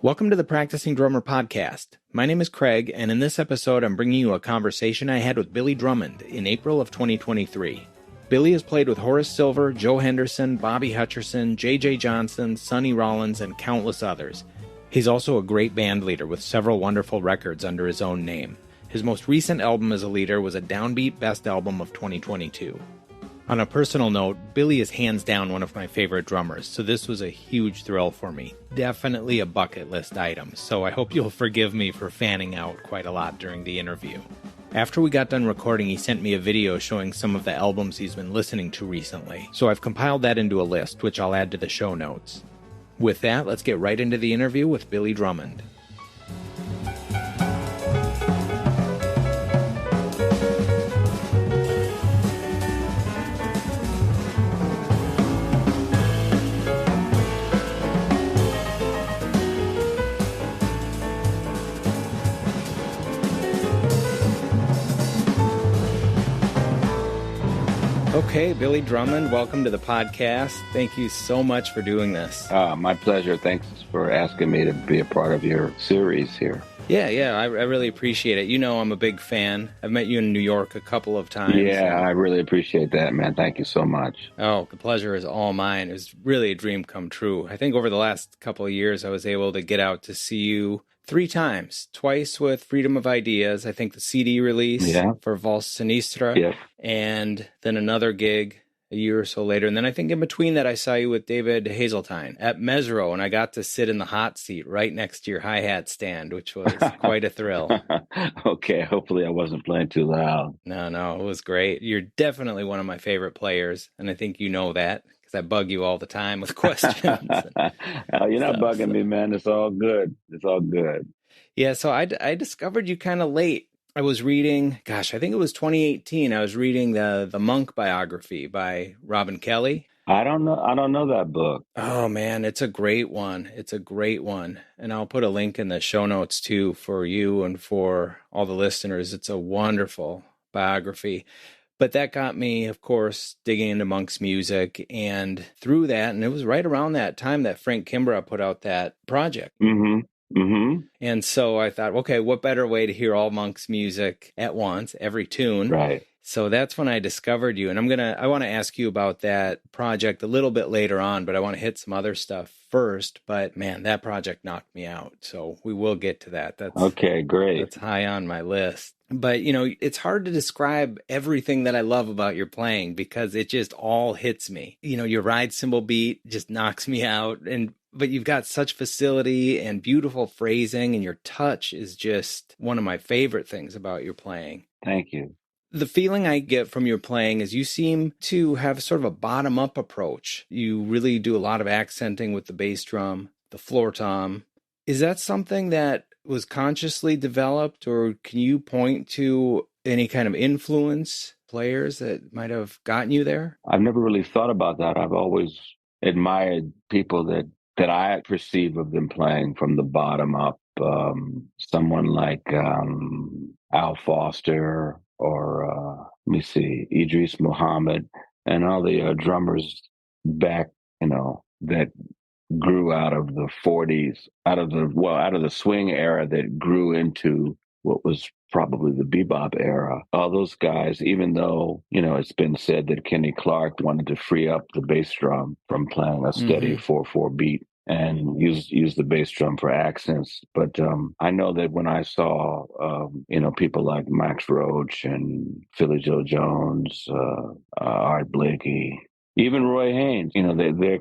Welcome to the Practicing Drummer podcast. My name is Craig, and in this episode, I'm bringing you a conversation I had with Billy Drummond in April of 2023. Billy has played with Horace Silver, Joe Henderson, Bobby Hutcherson, J.J. Johnson, Sonny Rollins, and countless others. He's also a great band leader with several wonderful records under his own name. His most recent album as a leader was a Downbeat Best Album of 2022. On a personal note, Billy is hands down one of my favorite drummers, so this was a huge thrill for me. Definitely a bucket list item, so I hope you'll forgive me for fanning out quite a lot during the interview. After we got done recording, he sent me a video showing some of the albums he's been listening to recently, so I've compiled that into a list, which I'll add to the show notes. With that, let's get right into the interview with Billy Drummond. Okay, Billy Drummond, welcome to the podcast. Thank you so much for doing this. My pleasure. Thanks for asking me to be a part of your series here. Yeah, I really appreciate it. You know I'm a big fan. I've met you in New York a couple of times. Yeah, I really appreciate that, man. Thank you so much. Oh, the pleasure is all mine. It was really a dream come true. I think over the last couple of years, I was able to get out to see you 3 times. Twice with Freedom of Ideas, I think the CD release for Valse Sinistre, and then another gig a year or so later. And then I think in between that, I saw you with David Hazeltine at Mesro, and I got to sit in the hot seat right next to your hi-hat stand, which was quite a thrill. Okay, hopefully I wasn't playing too loud. No, it was great. You're definitely one of my favorite players, and I think you know that. I bug you all the time with questions. You're not bugging me, man. It's all good. It's all good. Yeah, so I discovered you kind of late. I was reading, I think it was 2018. I was reading the Monk biography by Robin Kelly. I don't know that book. Oh, man, it's a great one. And I'll put a link in the show notes, too, for you and for all the listeners. It's a wonderful biography. But that got me, of course, digging into Monk's music, and through that, and it was right around that time that Frank Kimbrough put out that project. And so I thought, okay, what better way to hear all Monk's music at once, every tune? Right. So that's when I discovered you, and I want to ask you about that project a little bit later on, but I want to hit some other stuff first. But man, that project knocked me out, so we will get to that. That's okay, great. That's high on my list. But it's hard to describe everything that I love about your playing because it just all hits me. Your ride cymbal beat just knocks me out, but you've got such facility and beautiful phrasing, and your touch is just one of my favorite things about your playing. Thank you. The feeling I get from your playing is you seem to have sort of a bottom-up approach. You really do a lot of accenting with the bass drum, the floor tom. Is that something that was consciously developed, or can you point to any kind of influence, players that might have gotten you there? I've never really thought about that. I've always admired people that I perceive of them playing from the bottom up. Someone like Al Foster, or Idris Muhammad, and all the drummers back, that grew out of the 40s, out of the swing era that grew into what was probably the bebop era. All those guys, even though, it's been said that Kenny Clark wanted to free up the bass drum from playing a steady 4/4 beat and use the bass drum for accents. But I know that when I saw, people like Max Roach and Philly Joe Jones, Art Blakey, even Roy Haynes, they're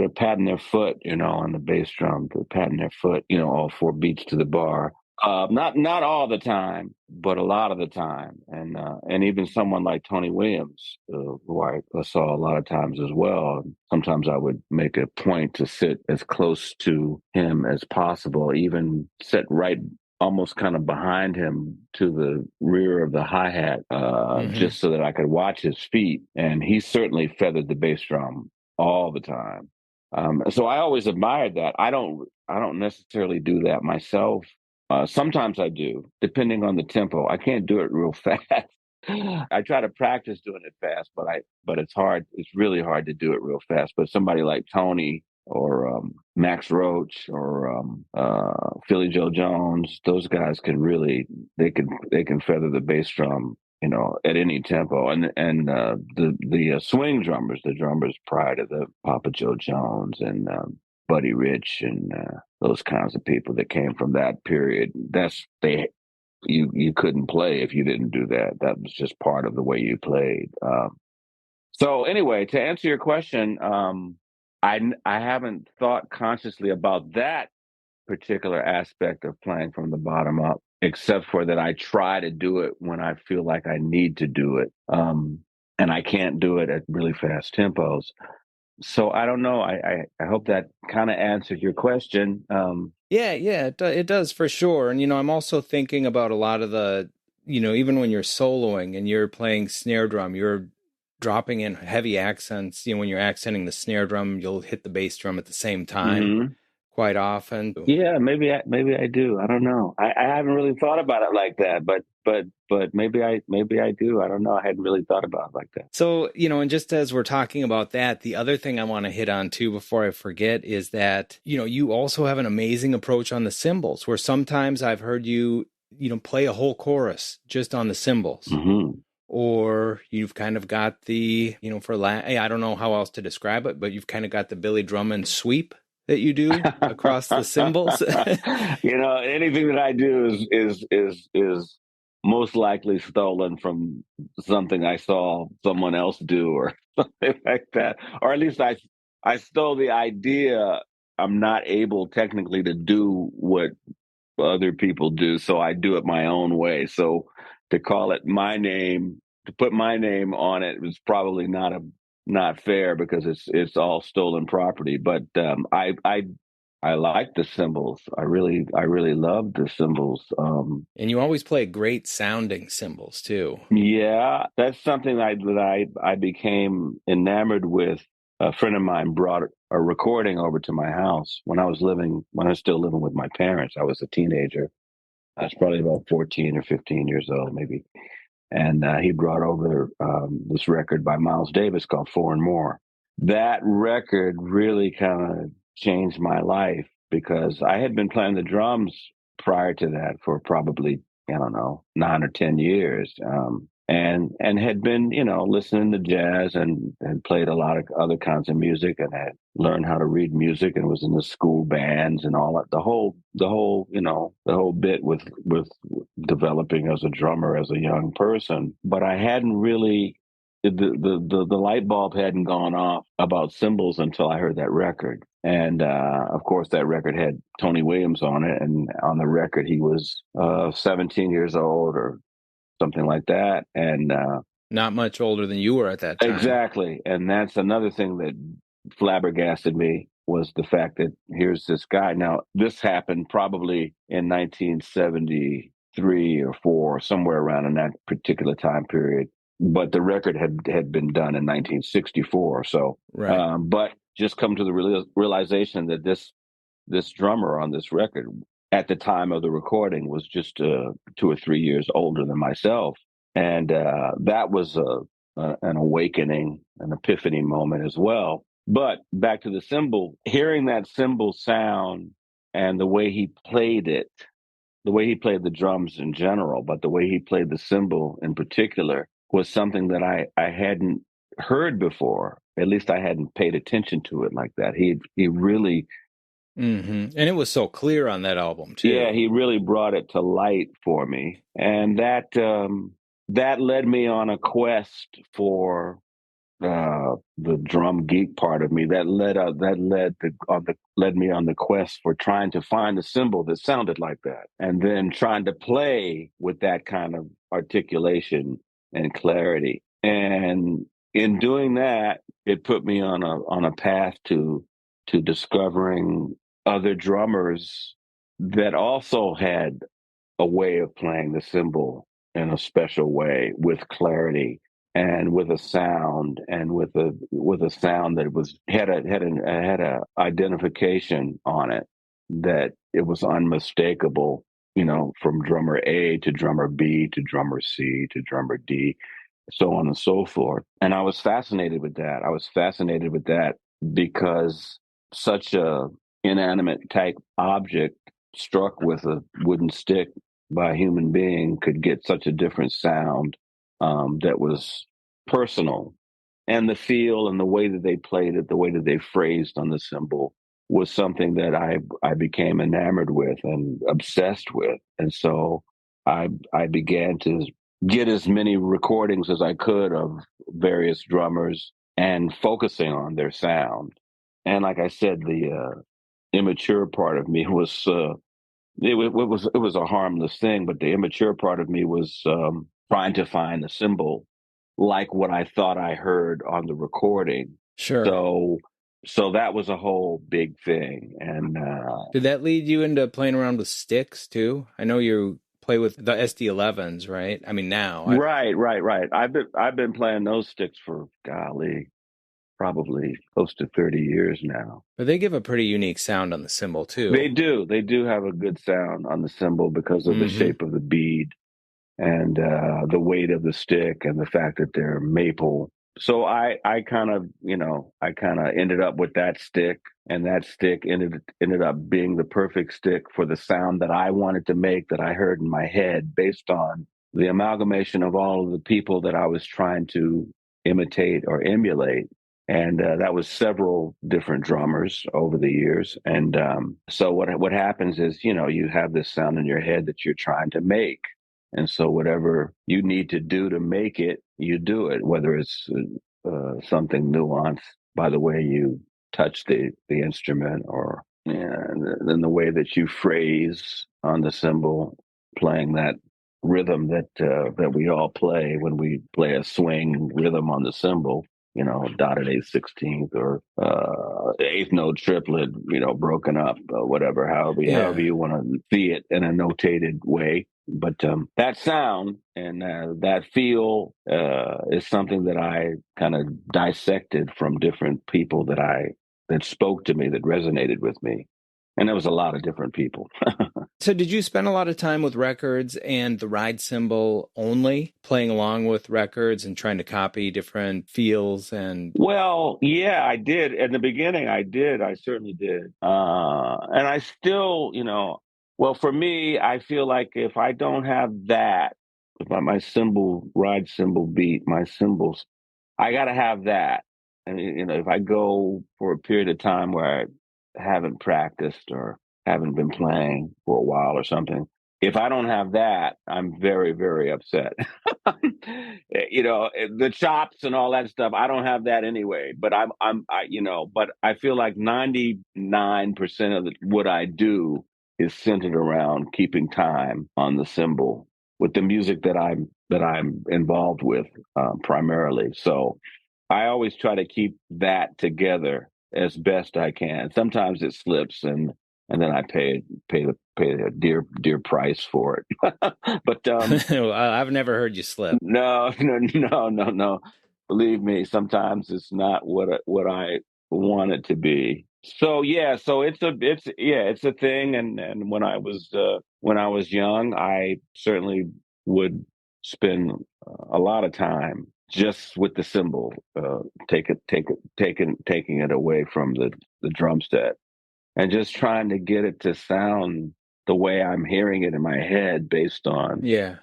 patting their foot, on the bass drum. They're patting their foot, all 4 beats to the bar. Not all the time, but a lot of the time. And even someone like Tony Williams, who I saw a lot of times as well. Sometimes I would make a point to sit as close to him as possible, even sit right almost kind of behind him to the rear of the hi-hat, just so that I could watch his feet. And he certainly feathered the bass drum all the time. So I always admired that. I don't necessarily do that myself. Sometimes I do, depending on the tempo. I can't do it real fast. I try to practice doing it fast, but it's hard. It's really hard to do it real fast. But somebody like Tony Max Roach or Philly Joe Jones. Those guys can really they can feather the bass drum, at any tempo. And the swing drummers, the drummers prior to the Papa Joe Jones and Buddy Rich and those kinds of people that came from that period. You couldn't play if you didn't do that. That was just part of the way you played. So anyway, to answer your question, I haven't thought consciously about that particular aspect of playing from the bottom up, except for that I try to do it when I feel like I need to do it, and I can't do it at really fast tempos. So I don't know. I hope that kind of answered your question. Yeah, it does for sure. And, I'm also thinking about a lot of the, even when you're soloing and you're playing snare drum, you're dropping in heavy accents. When you're accenting the snare drum, you'll hit the bass drum at the same time quite often. Yeah, maybe I do. I don't know. I haven't really thought about it like that, but maybe I do. I don't know. I hadn't really thought about it like that. So, and just as we're talking about that, the other thing I want to hit on too before I forget is that, you also have an amazing approach on the cymbals, where sometimes I've heard you, play a whole chorus just on the cymbals. Or you've kind of got the, I don't know how else to describe it, but you've kind of got the Billy Drummond sweep that you do across the cymbals. Anything that I do is most likely stolen from something I saw someone else do or something like that. Or at least I stole the idea. I'm not able technically to do what other people do, so I do it my own way. So to call it my name, to put my name on it was probably not fair, because it's all stolen property. But I like the cymbals. I really love the cymbals. And you always play great sounding cymbals too. Yeah, that's something that I became enamored with. A friend of mine brought a recording over to my house when I was still living with my parents. I was a teenager. I was probably about 14 or 15 years old, maybe. And he brought over this record by Miles Davis called Four and More. That record really kind of changed my life, because I had been playing the drums prior to that for probably, I don't know, 9 or 10 years. And had been, listening to jazz and played a lot of other kinds of music, and had learned how to read music, and was in the school bands and all that. The whole bit with developing as a drummer as a young person. But I hadn't really, the light bulb hadn't gone off about cymbals until I heard that record. And of course, that record had Tony Williams on it, and on the record he was 17 years old or something like that, and not much older than you were at that time. Exactly. And that's another thing that flabbergasted me, was the fact that here's this guy. Now, this happened probably in 1973 or 4, somewhere around in that particular time period. But the record had been done in 1964. So, right. But just come to the realization that this drummer on this record, at the time of the recording, was just 2 or 3 years older than myself. And that was an awakening, an epiphany moment as well. But back to the cymbal, hearing that cymbal sound and the way he played it, the way he played the drums in general, but the way he played the cymbal in particular, was something that I hadn't heard before. At least I hadn't paid attention to it like that. He really... And it was so clear on that album too. Yeah, he really brought it to light for me. And that led me on a quest for the drum geek part of me. That led me on the quest for trying to find a cymbal that sounded like that, and then trying to play with that kind of articulation and clarity. And in doing that, it put me on a path to discovering other drummers that also had a way of playing the cymbal in a special way, with clarity and with a sound, and with a sound that had a identification on it, that it was unmistakable, from drummer A to drummer B to drummer C to drummer D, so on and so forth. And I was fascinated with that. Because such a inanimate type object struck with a wooden stick by a human being could get such a different sound that was personal. And the feel and the way that they played it, the way that they phrased on the cymbal was something that I became enamored with and obsessed with. And so I began to get as many recordings as I could of various drummers and focusing on their sound. And like I said, the immature part of me was it was a harmless thing, but the immature part of me was trying to find a symbol like what I thought I heard on the recording. Sure. So that was a whole big thing. And did that lead you into playing around with sticks too? I know you play with the SD11s, right? I mean, now. Right. I've been playing those sticks for golly, probably close to 30 years now. But they give a pretty unique sound on the cymbal too. They do. They do have a good sound on the cymbal because of the shape of the bead and the weight of the stick and the fact that they're maple. So I kind of, I kind of ended up with that stick, and that stick ended up being the perfect stick for the sound that I wanted to make, that I heard in my head based on the amalgamation of all of the people that I was trying to imitate or emulate. And that was several different drummers over the years. And so what happens is, you have this sound in your head that you're trying to make. And so whatever you need to do to make it, you do it, whether it's something nuanced by the way you touch the instrument, or then the way that you phrase on the cymbal, playing that rhythm that we all play when we play a swing rhythm on the cymbal. Dotted 8/16 or eighth note triplet, broken up, whatever, however you want to see it in a notated way. But that sound and that feel is something that I kind of dissected from different people that spoke to me, that resonated with me. And there was a lot of different people. So did you spend a lot of time with records and the ride cymbal only, playing along with records and trying to copy different feels? And well, yeah, I did. In the beginning, I did. I certainly did. And I still, well, for me, I feel like if I don't have that, if my cymbal, ride cymbal beat, my cymbals, I got to have that. And, if I go for a period of time where I haven't practiced or haven't been playing for a while or something, if I don't have that, I'm very, very upset. The chops and all that stuff, I don't have that anyway. But but I feel like 99% of what I do is centered around keeping time on the cymbal with the music that I'm involved with primarily. So I always try to keep that together as best I can. Sometimes it slips, and then I pay a dear price for it. But I've never heard you slip. No. Believe me, sometimes it's not what I want it to be. So yeah, so it's a thing. And when I was young, I certainly would spend a lot of time just with the cymbal, taking it away from the drum set, and just trying to get it to sound the way I'm hearing it in my head based on the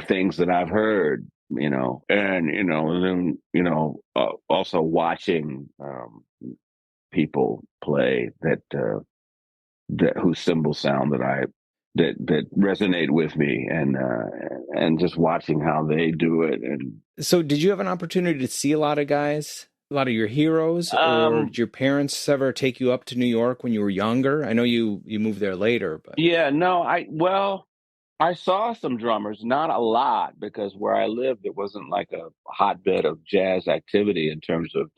things that I've heard, and then also watching people play that whose cymbal sound that resonate with me, and just watching how they do it. And so, did you have an opportunity to see a lot of guys? A lot of your heroes, or did your parents ever take you up to New York when you were younger? I know you moved there later, but yeah, no, I saw some drummers, not a lot, because where I lived, it wasn't like a hotbed of jazz activity in terms of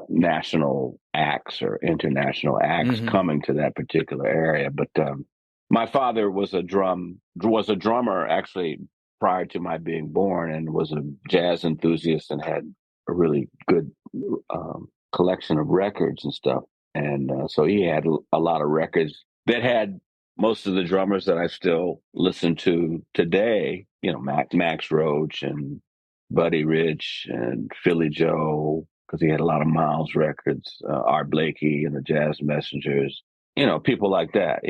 national acts or international acts coming to that particular area. But my father was a drummer actually prior to my being born, and was a jazz enthusiast and had a really good collection of records and stuff. And so he had a lot of records that had most of the drummers that I still listen to today, Max Roach and Buddy Rich and Philly Joe because he had a lot of Miles records, Art Blakey and the Jazz Messengers, people like that,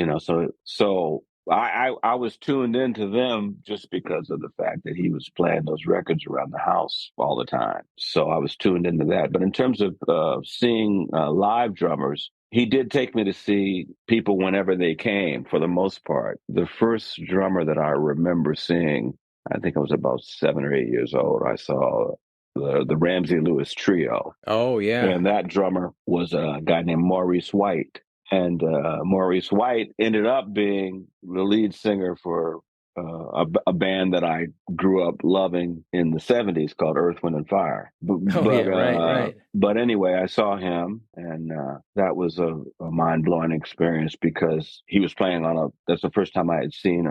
So I was tuned into them just because of the fact that he was playing those records around the house all the time. So I was tuned into that. But in terms of seeing live drummers, he did take me to see people whenever they came, for the most part. The first drummer that I remember seeing, I think I was about 7 or 8 years old. I saw the Ramsey Lewis Trio. Oh, yeah. And that drummer was a guy named Maurice White. And Maurice White ended up being the lead singer for a band that I grew up loving in the 70s called Earth, Wind, and Fire. Oh, yeah, right. But anyway, I saw him, and that was a mind-blowing experience because he was playing that's the first time I had seen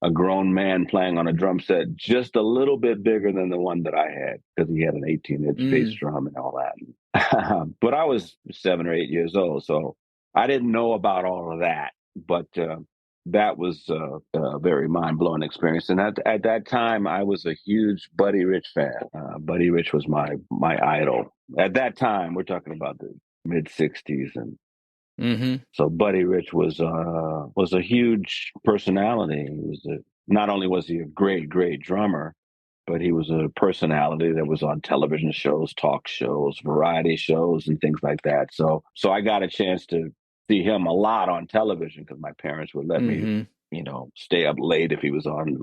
a grown man playing on a drum set just a little bit bigger than the one that I had, because he had an 18-inch bass drum and all that. But I was 7 or 8 years old, so I didn't know about all of that. But that was a very mind-blowing experience. And at that time, I was a huge Buddy Rich fan. Buddy Rich was my idol. At that time, we're talking about the mid-'60s, and so Buddy Rich was a huge personality. Not only was he a great drummer, but he was a personality that was on television shows, talk shows, variety shows, and things like that. So I got a chance to see him a lot on television because my parents would let me, stay up late if he was on,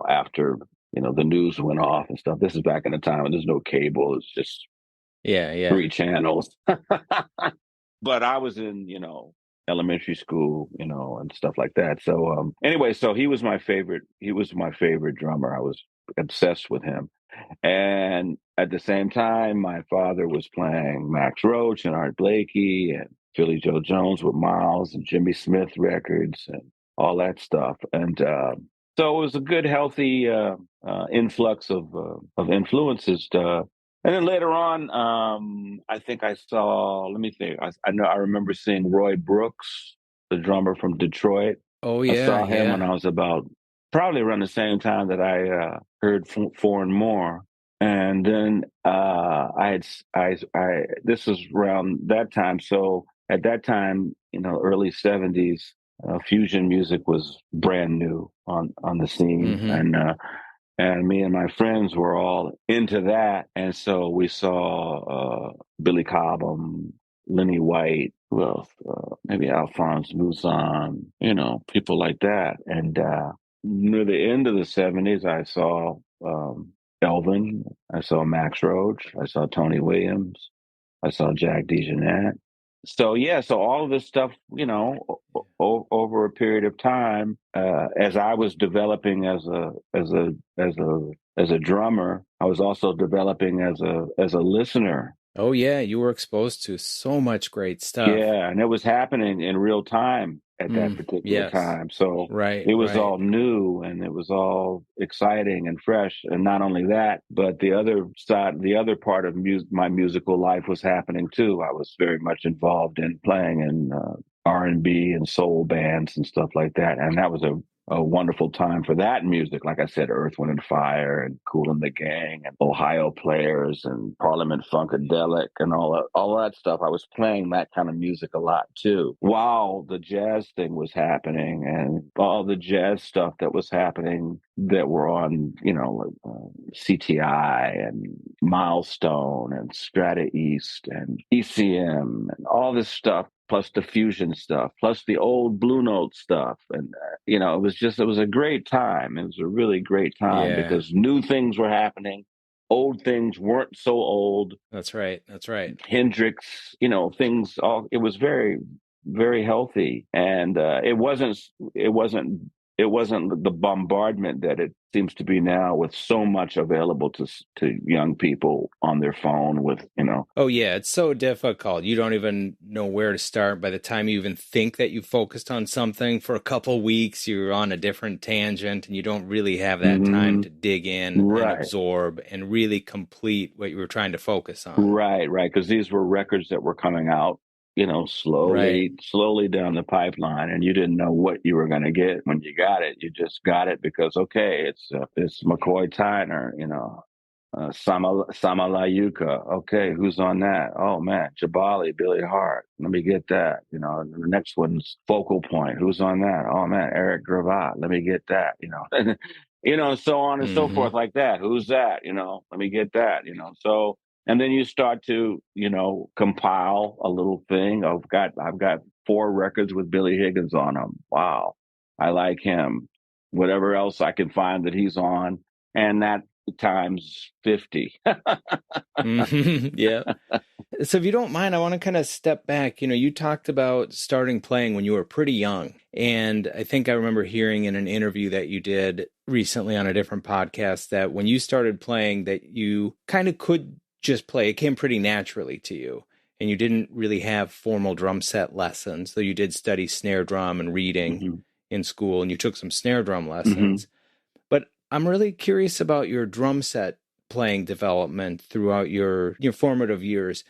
after, the news went off and stuff. This is back in the time when there's no cable. It's just 3 channels. But I was in, elementary school, and stuff like that. So anyway, so he was my favorite. He was my favorite drummer. I was obsessed with him. And at the same time, my father was playing Max Roach and Art Blakey and Philly Joe Jones with Miles and Jimmy Smith records and all that stuff. And so it was a good, healthy influx of influences. And then later on, I think I saw, let me think, I remember seeing Roy Brooks, the drummer from Detroit. Oh, yeah. I saw him when I was probably around the same time that I heard Four and More. And then this was around that time. So at that time, early 70s, fusion music was brand new on the scene. And me and my friends were all into that. And so we saw Billy Cobham, Lenny White, maybe Alphonse Mouzon, people like that. And near the end of the 70s, I saw Elvin, I saw Max Roach, I saw Tony Williams, I saw Jack DeJohnette. So so all of this stuff, over a period of time, as I was developing as a drummer, I was also developing as a listener. Oh yeah, you were exposed to so much great stuff. Yeah, and it was happening in real time at that particular time. So it was all new and it was all exciting and fresh. And not only that, but the other part of my musical life was happening too. I was very much involved in playing in R&B and soul bands and stuff like that. And that was a wonderful time for that music. Like I said, Earth, Wind, and Fire and Kool and the Gang and Ohio Players and Parliament Funkadelic and all that stuff. I was playing that kind of music a lot too, while the jazz thing was happening and all the jazz stuff that was happening that were on, CTI and Milestone and Strata East and ECM and all this stuff, plus the fusion stuff, plus the old Blue Note stuff. And, it was a great time. It was a really great time because new things were happening. Old things weren't so old. That's right. Hendrix, things it was very, very healthy. And it wasn't the bombardment that it seems to be now, with so much available to young people on their phone with, Oh yeah, it's so difficult. You don't even know where to start. By the time you even think that you focused on something for a couple weeks, you're on a different tangent and you don't really have that time to dig in and absorb and really complete what you were trying to focus on. Right. Because these were records that were coming out, slowly down the pipeline, and you didn't know what you were going to get when you got it. You just got it because, okay, it's McCoy Tyner, Samalayuka. Okay, who's on that? Oh man, Jabali, Billy Hart. Let me get that. And the next one's Focal Point. Who's on that? Oh man, Eric Gravatt. Let me get that. And so on and so Mm-hmm. forth like that. Who's that? Let me get that. So and then you start to compile a little thing. I've got 4 records with Billy Higgins on them. Wow, I like him. Whatever else I can find that he's on, and that times 50. Mm-hmm. Yeah. So if you don't mind, I want to kind of step back. You talked about starting playing when you were pretty young. And I think I remember hearing in an interview that you did recently on a different podcast that when you started playing that you kind of could just play. It came pretty naturally to you. And you didn't really have formal drum set lessons, though you did study snare drum and reading Mm-hmm. in school, and you took some snare drum Mm-hmm. lessons. But I'm really curious about your drum set playing development throughout your formative years.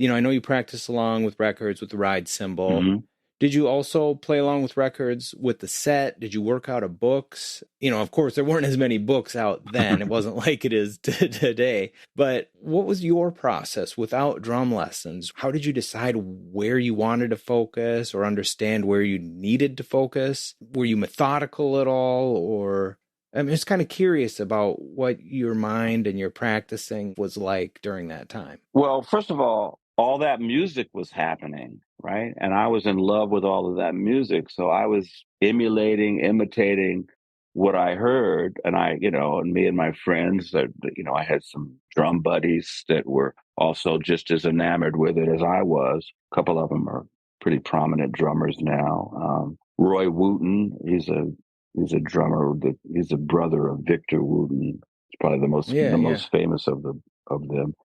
I know you practice along with records with the ride cymbal. Mm-hmm. Did you also play along with records with the set? Did you work out of books? Of course, there weren't as many books out then. It wasn't like it is today. But what was your process without drum lessons? How did you decide where you wanted to focus or understand where you needed to focus? Were you methodical at all? Or I'm just kind of curious about what your mind and your practicing was like during that time. Well, first of all that music was happening, right? And I was in love with all of that music. So I was imitating what I heard. And and me and my friends, I had some drum buddies that were also just as enamored with it as I was. A couple of them are pretty prominent drummers now. Roy Wooten, he's a drummer he's a brother of Victor Wooten. He's probably the most Yeah, the yeah. most famous of them.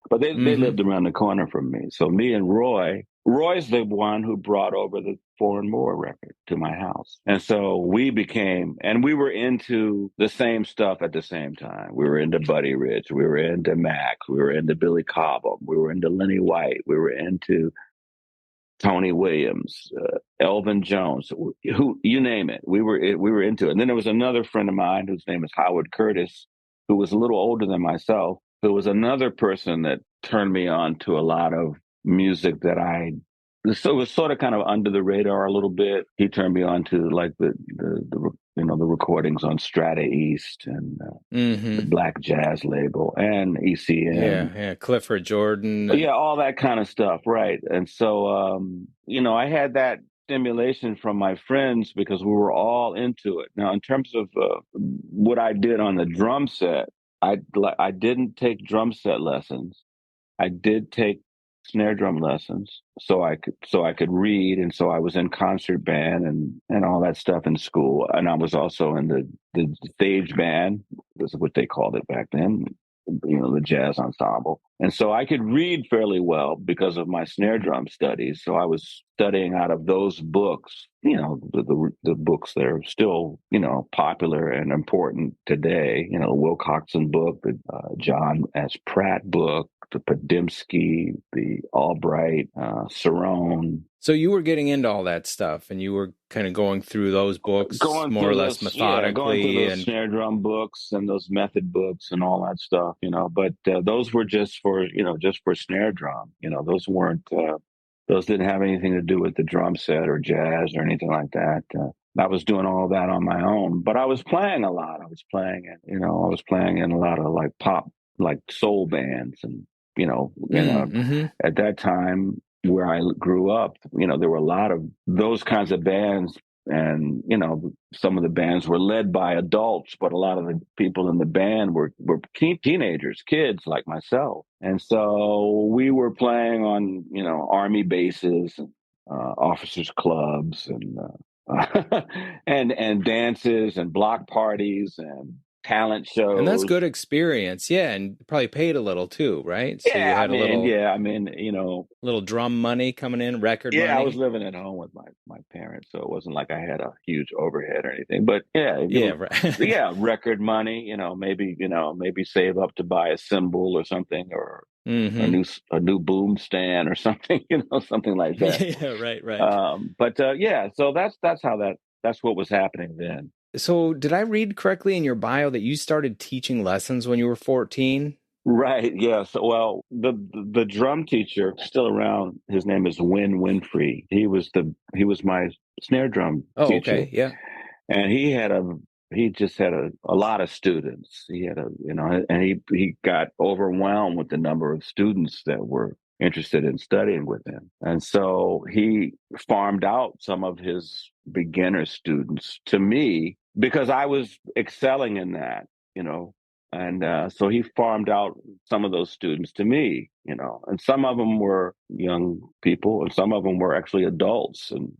But they Mm-hmm. lived around the corner from me. So me and Roy's the one who brought over the Four and More record to my house. And so we were into the same stuff at the same time. We were into Buddy Rich. We were into Max. We were into Billy Cobham. We were into Lenny White. We were into Tony Williams, Elvin Jones, who you name it. We were into it. And then there was another friend of mine whose name is Howard Curtis, who was a little older than myself, who was another person that turned me on to a lot of music so it was sort of kind of under the radar a little bit. He turned me on to like the recordings on Strata East and the Mm-hmm. Black Jazz label and ECM. Yeah, yeah. Clifford Jordan and Yeah, all that kind of stuff, right? And so, I had that stimulation from my friends because we were all into it. Now, in terms of what I did on the drum set, I didn't take drum set lessons. I did take snare drum lessons so I could read, and so I was in concert band and all that stuff in school, and I was also in the stage band. This is what they called it back then, the jazz ensemble. And so I could read fairly well because of my snare drum studies. So I was studying out of those books, the books that are still, popular and important today, the Wilcoxon book, the John S. Pratt book, the Podimsky, the Albright, Cerrone. so you were getting into all that stuff and you were kind of going through those books more or less Going through methodically those and snare drum books and those method books and all that stuff, but those were just for snare drum. Those didn't have anything to do with the drum set or jazz or anything like that. I was doing all that on my own, but I was playing a lot. I was playing in a lot of like pop, like soul bands and, mm-hmm. at that time where I grew up, there were a lot of those kinds of bands. And, some of the bands were led by adults, but a lot of the people in the band were teenagers, kids like myself. And so we were playing on, army bases and officers' clubs and and dances and block parties and talent And that's shows. good experience. Yeah, and probably paid a little too, right? So you had a little drum money coming in, record yeah, I was money. living at home with my parents, so it wasn't like I had a huge overhead or anything. But yeah, Yeah, right. yeah, record money. Maybe save up to buy a cymbal or something, or mm-hmm. a new boom stand or something. Something like that. Yeah, right, right. But yeah, so that's what was happening then. So did I read correctly in your bio that you started teaching lessons when you were 14? Right. Yes. Well, the drum teacher still around. His name is Win Winfrey. He was my snare drum Oh, teacher, okay. Yeah. and he just had a lot of students. He had and he got overwhelmed with the number of students that were interested in studying with him. And so he farmed out some of his beginner students to me because I was excelling in that, you know. And so he farmed out some of those students to me, and some of them were young people and some of them were actually adults, and,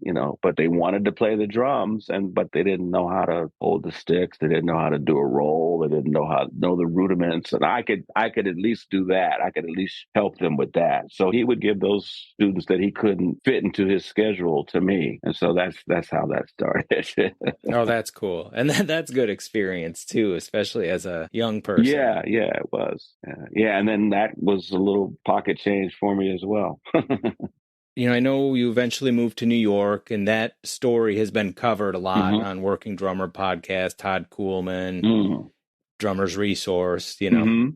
but they wanted to play the drums, but they didn't know how to hold the sticks. They didn't know how to do a roll. They didn't know the rudiments. And I could at least do that. I could at least help them with that. So he would give those students that he couldn't fit into his schedule to me. And so that's how that started. Oh, that's cool. And that's good experience too, especially as a young person. Yeah, it was. Yeah, and then that was a little pocket change for me as well. I know you eventually moved to New York, and that story has been covered a lot Mm-hmm. on Working Drummer podcast, Todd Kuhlman, Mm. Drummer's Resource, Mm-hmm.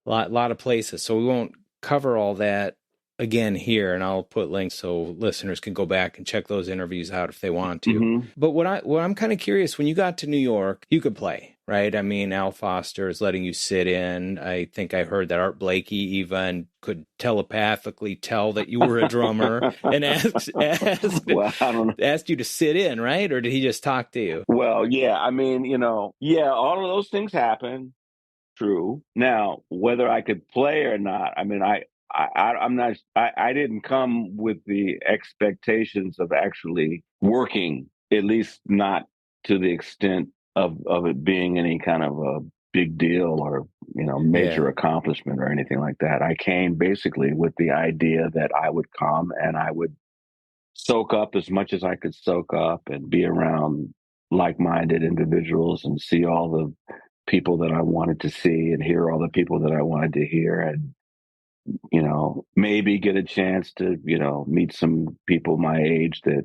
lot of places. So we won't cover all that again here, and I'll put links so listeners can go back and check those interviews out if they want to. Mm-hmm. But what I'm kind of curious, when you got to New York, you could play, right? I mean, Al Foster is letting you sit in. I think I heard that Art Blakey even could telepathically tell that you were a drummer and Well, I don't know. asked you to sit in, right? Or did he just talk to you? Well, yeah, I mean, all of those things happen. True. Now, whether I could play or not, I mean, I'm not. I didn't come with the expectations of actually working, at least not to the extent of it being any kind of a big deal or major Yeah. accomplishment or anything like that. I came basically with the idea that I would come and I would soak up as much as I could soak up and be around like-minded individuals and see all the people that I wanted to see and hear all the people that I wanted to hear, and maybe get a chance to meet some people my age that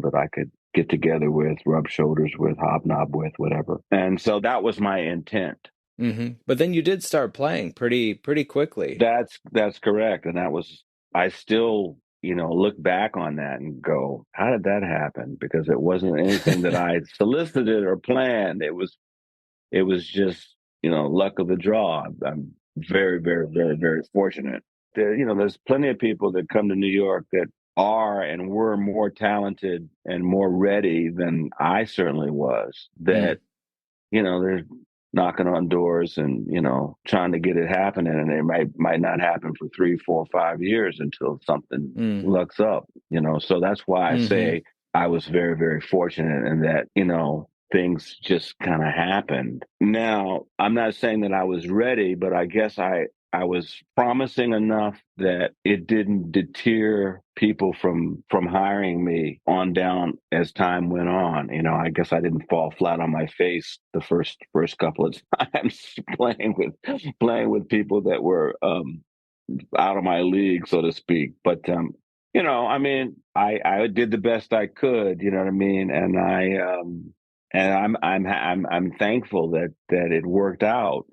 that I could get together with, rub shoulders with, hobnob with, whatever. And so that was my intent. Mm-hmm. But then you did start playing pretty quickly. That's correct, and that was I still look back on that and go, how did that happen? Because it wasn't anything that I solicited or planned. It was just, luck of the draw. I'm very, very, very, very fortunate. There's plenty of people that come to New York that are and were more talented and more ready than I certainly was. That, they're knocking on doors and, trying to get it happening. And it might not happen for 3, 4, 5 years until something lucks up, So that's why I say I was very, very fortunate in that, things just kind of happened. Now, I'm not saying that I was ready, but I guess I was promising enough that it didn't deter people from hiring me on down as time went on. I guess I didn't fall flat on my face the first couple of times playing with people that were out of my league, so to speak. But I mean, I did the best I could. You know what I mean? And I'm thankful that it worked out.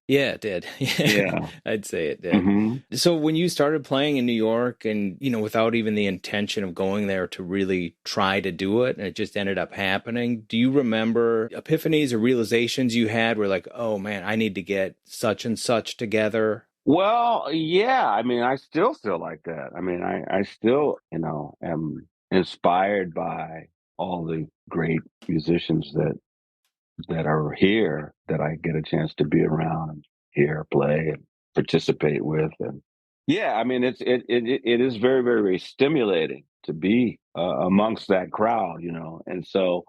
Yeah, it did. Yeah. I'd say it did. Mm-hmm. So when you started playing in New York and, without even the intention of going there to really try to do it, and it just ended up happening, do you remember epiphanies or realizations you had where like, oh man, I need to get such and such together? Well, yeah. I mean, I still feel like that. I mean, I still, am inspired by all the great musicians that are here that I get a chance to be around and hear play and participate with. And yeah, I mean, it is very, very, very stimulating to be amongst that crowd, And so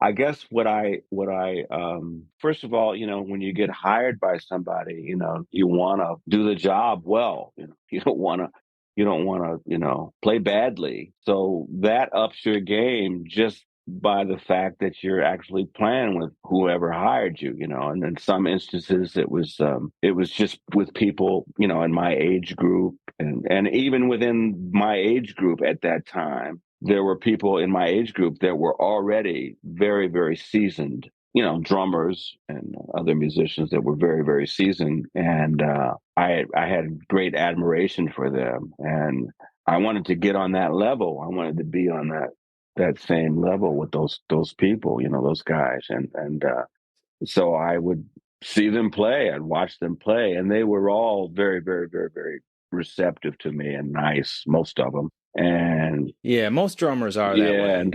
I guess first of all, when you get hired by somebody, you want to do the job well. You don't want to play badly. So that ups your game just by the fact that you're actually playing with whoever hired you, and in some instances it was just with people, in my age group, and even within my age group at that time, there were people in my age group that were already very, very seasoned drummers and other musicians that were very, very seasoned. And I had great admiration for them. And I wanted to get on that level. I wanted to be on that same level with those people, those guys. And so I would see them play. I'd watch them play. And they were all very, very, very, very receptive to me and nice, most of them. And yeah, most drummers are that yeah, way.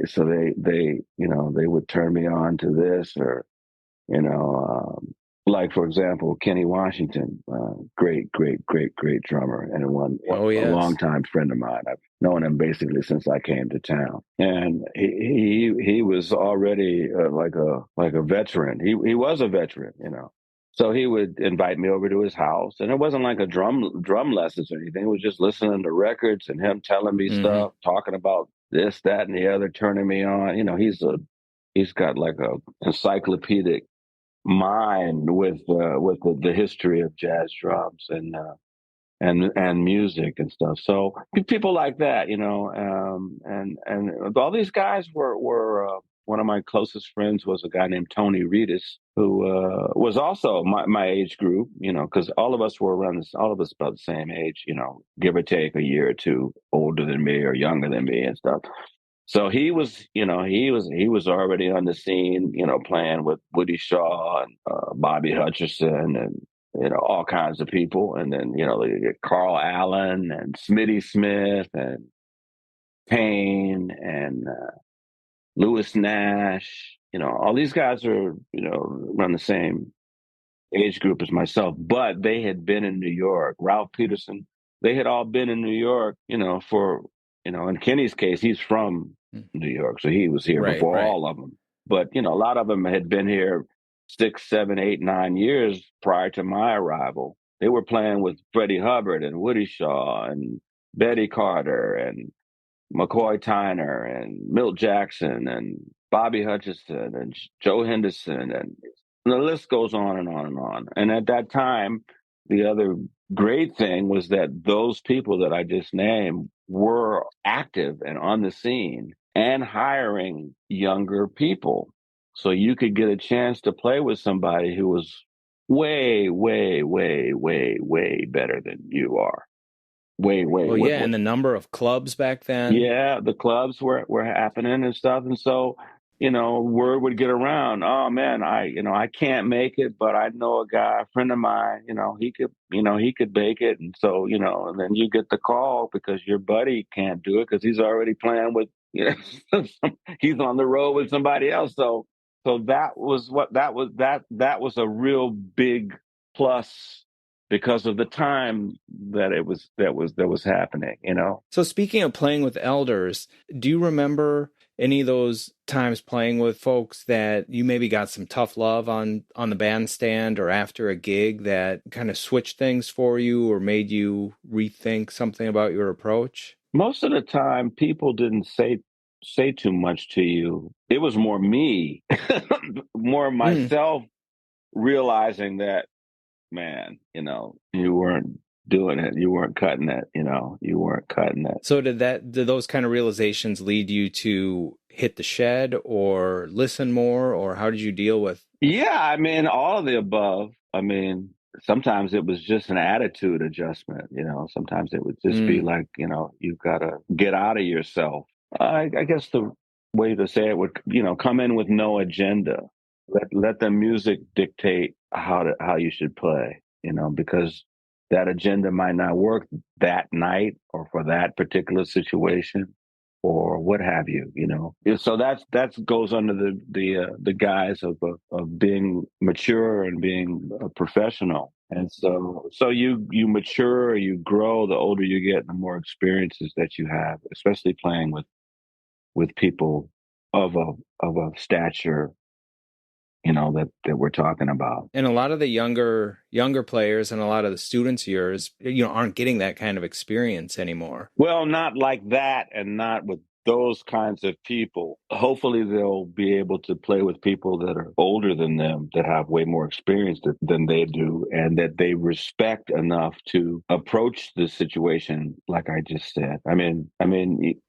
so they would turn me on to this, or you know, like for example, Kenny Washington, great, great, great, great drummer, and Oh, a yes. longtime friend of mine. I've known him basically since I came to town, and he was already like a veteran. He was a veteran, So he would invite me over to his house, and it wasn't like a drum lessons or anything. It was just listening to records and him telling me Hmm. stuff, talking about this, that, and the other, turning me on. He's got like a encyclopedic mind with the history of jazz drums and music and stuff. So people like that, and all these guys were one of my closest friends was a guy named Tony Reedus, who was also my age group, because all of us were all of us about the same age, give or take a year or two older than me or younger than me and stuff. So he was already on the scene, playing with Woody Shaw and Bobby Hutcherson and all kinds of people, and then you get Carl Allen and Smitty Smith and Payne and Lewis Nash. All these guys are around the same age group as myself, but they had been in New York. Ralph Peterson, they had all been in New York, in Kenny's case, he's from New York, so he was here Right, before right. all of them. But, a lot of them had been here 6, 7, 8, 9 years prior to my arrival. They were playing with Freddie Hubbard and Woody Shaw and Betty Carter and McCoy Tyner and Milt Jackson and Bobby Hutcherson and Joe Henderson, and the list goes on and on and on. And at that time, the other great thing was that those people that I just named were active and on the scene and hiring younger people. So you could get a chance to play with somebody who was way, way, way, way, way better than you are. Way, way, Well, way, yeah, way. and the number of clubs back then. Yeah, the clubs were happening and stuff, and so word would get around. Oh man, I can't make it, but I know a guy, a friend of mine. He could make it, and so and then you get the call because your buddy can't do it because he's already playing with he's on the road with somebody else. So that was a real big plus because of the time that was happening. So speaking of playing with elders, do you remember any of those times playing with folks that you maybe got some tough love on the bandstand or after a gig that kind of switched things for you or made you rethink something about your approach? Most of the time people didn't say too much to you. It was more me, more Mm. myself realizing that, man, you weren't doing it, you weren't cutting it, you weren't cutting it. So did those kind of realizations lead you to hit the shed or listen more, or how did you deal with? Yeah, I mean, all of the above. I mean, sometimes it was just an attitude adjustment, sometimes it would just be Mm. like, you've got to get out of yourself. I guess the way to say it would, come in with no agenda. Let the music dictate how you should play, because that agenda might not work that night or for that particular situation or what have you. Yeah, so that goes under the guise of being mature and being a professional. And so you mature, you grow the older you get, the more experiences that you have, especially playing with people of a stature, that we're talking about. And a lot of the younger players and a lot of the students of yours, aren't getting that kind of experience anymore. Well, not like that, and not with those kinds of people. Hopefully, they'll be able to play with people that are older than them, that have way more experience than they do, and that they respect enough to approach the situation like I just said. I mean,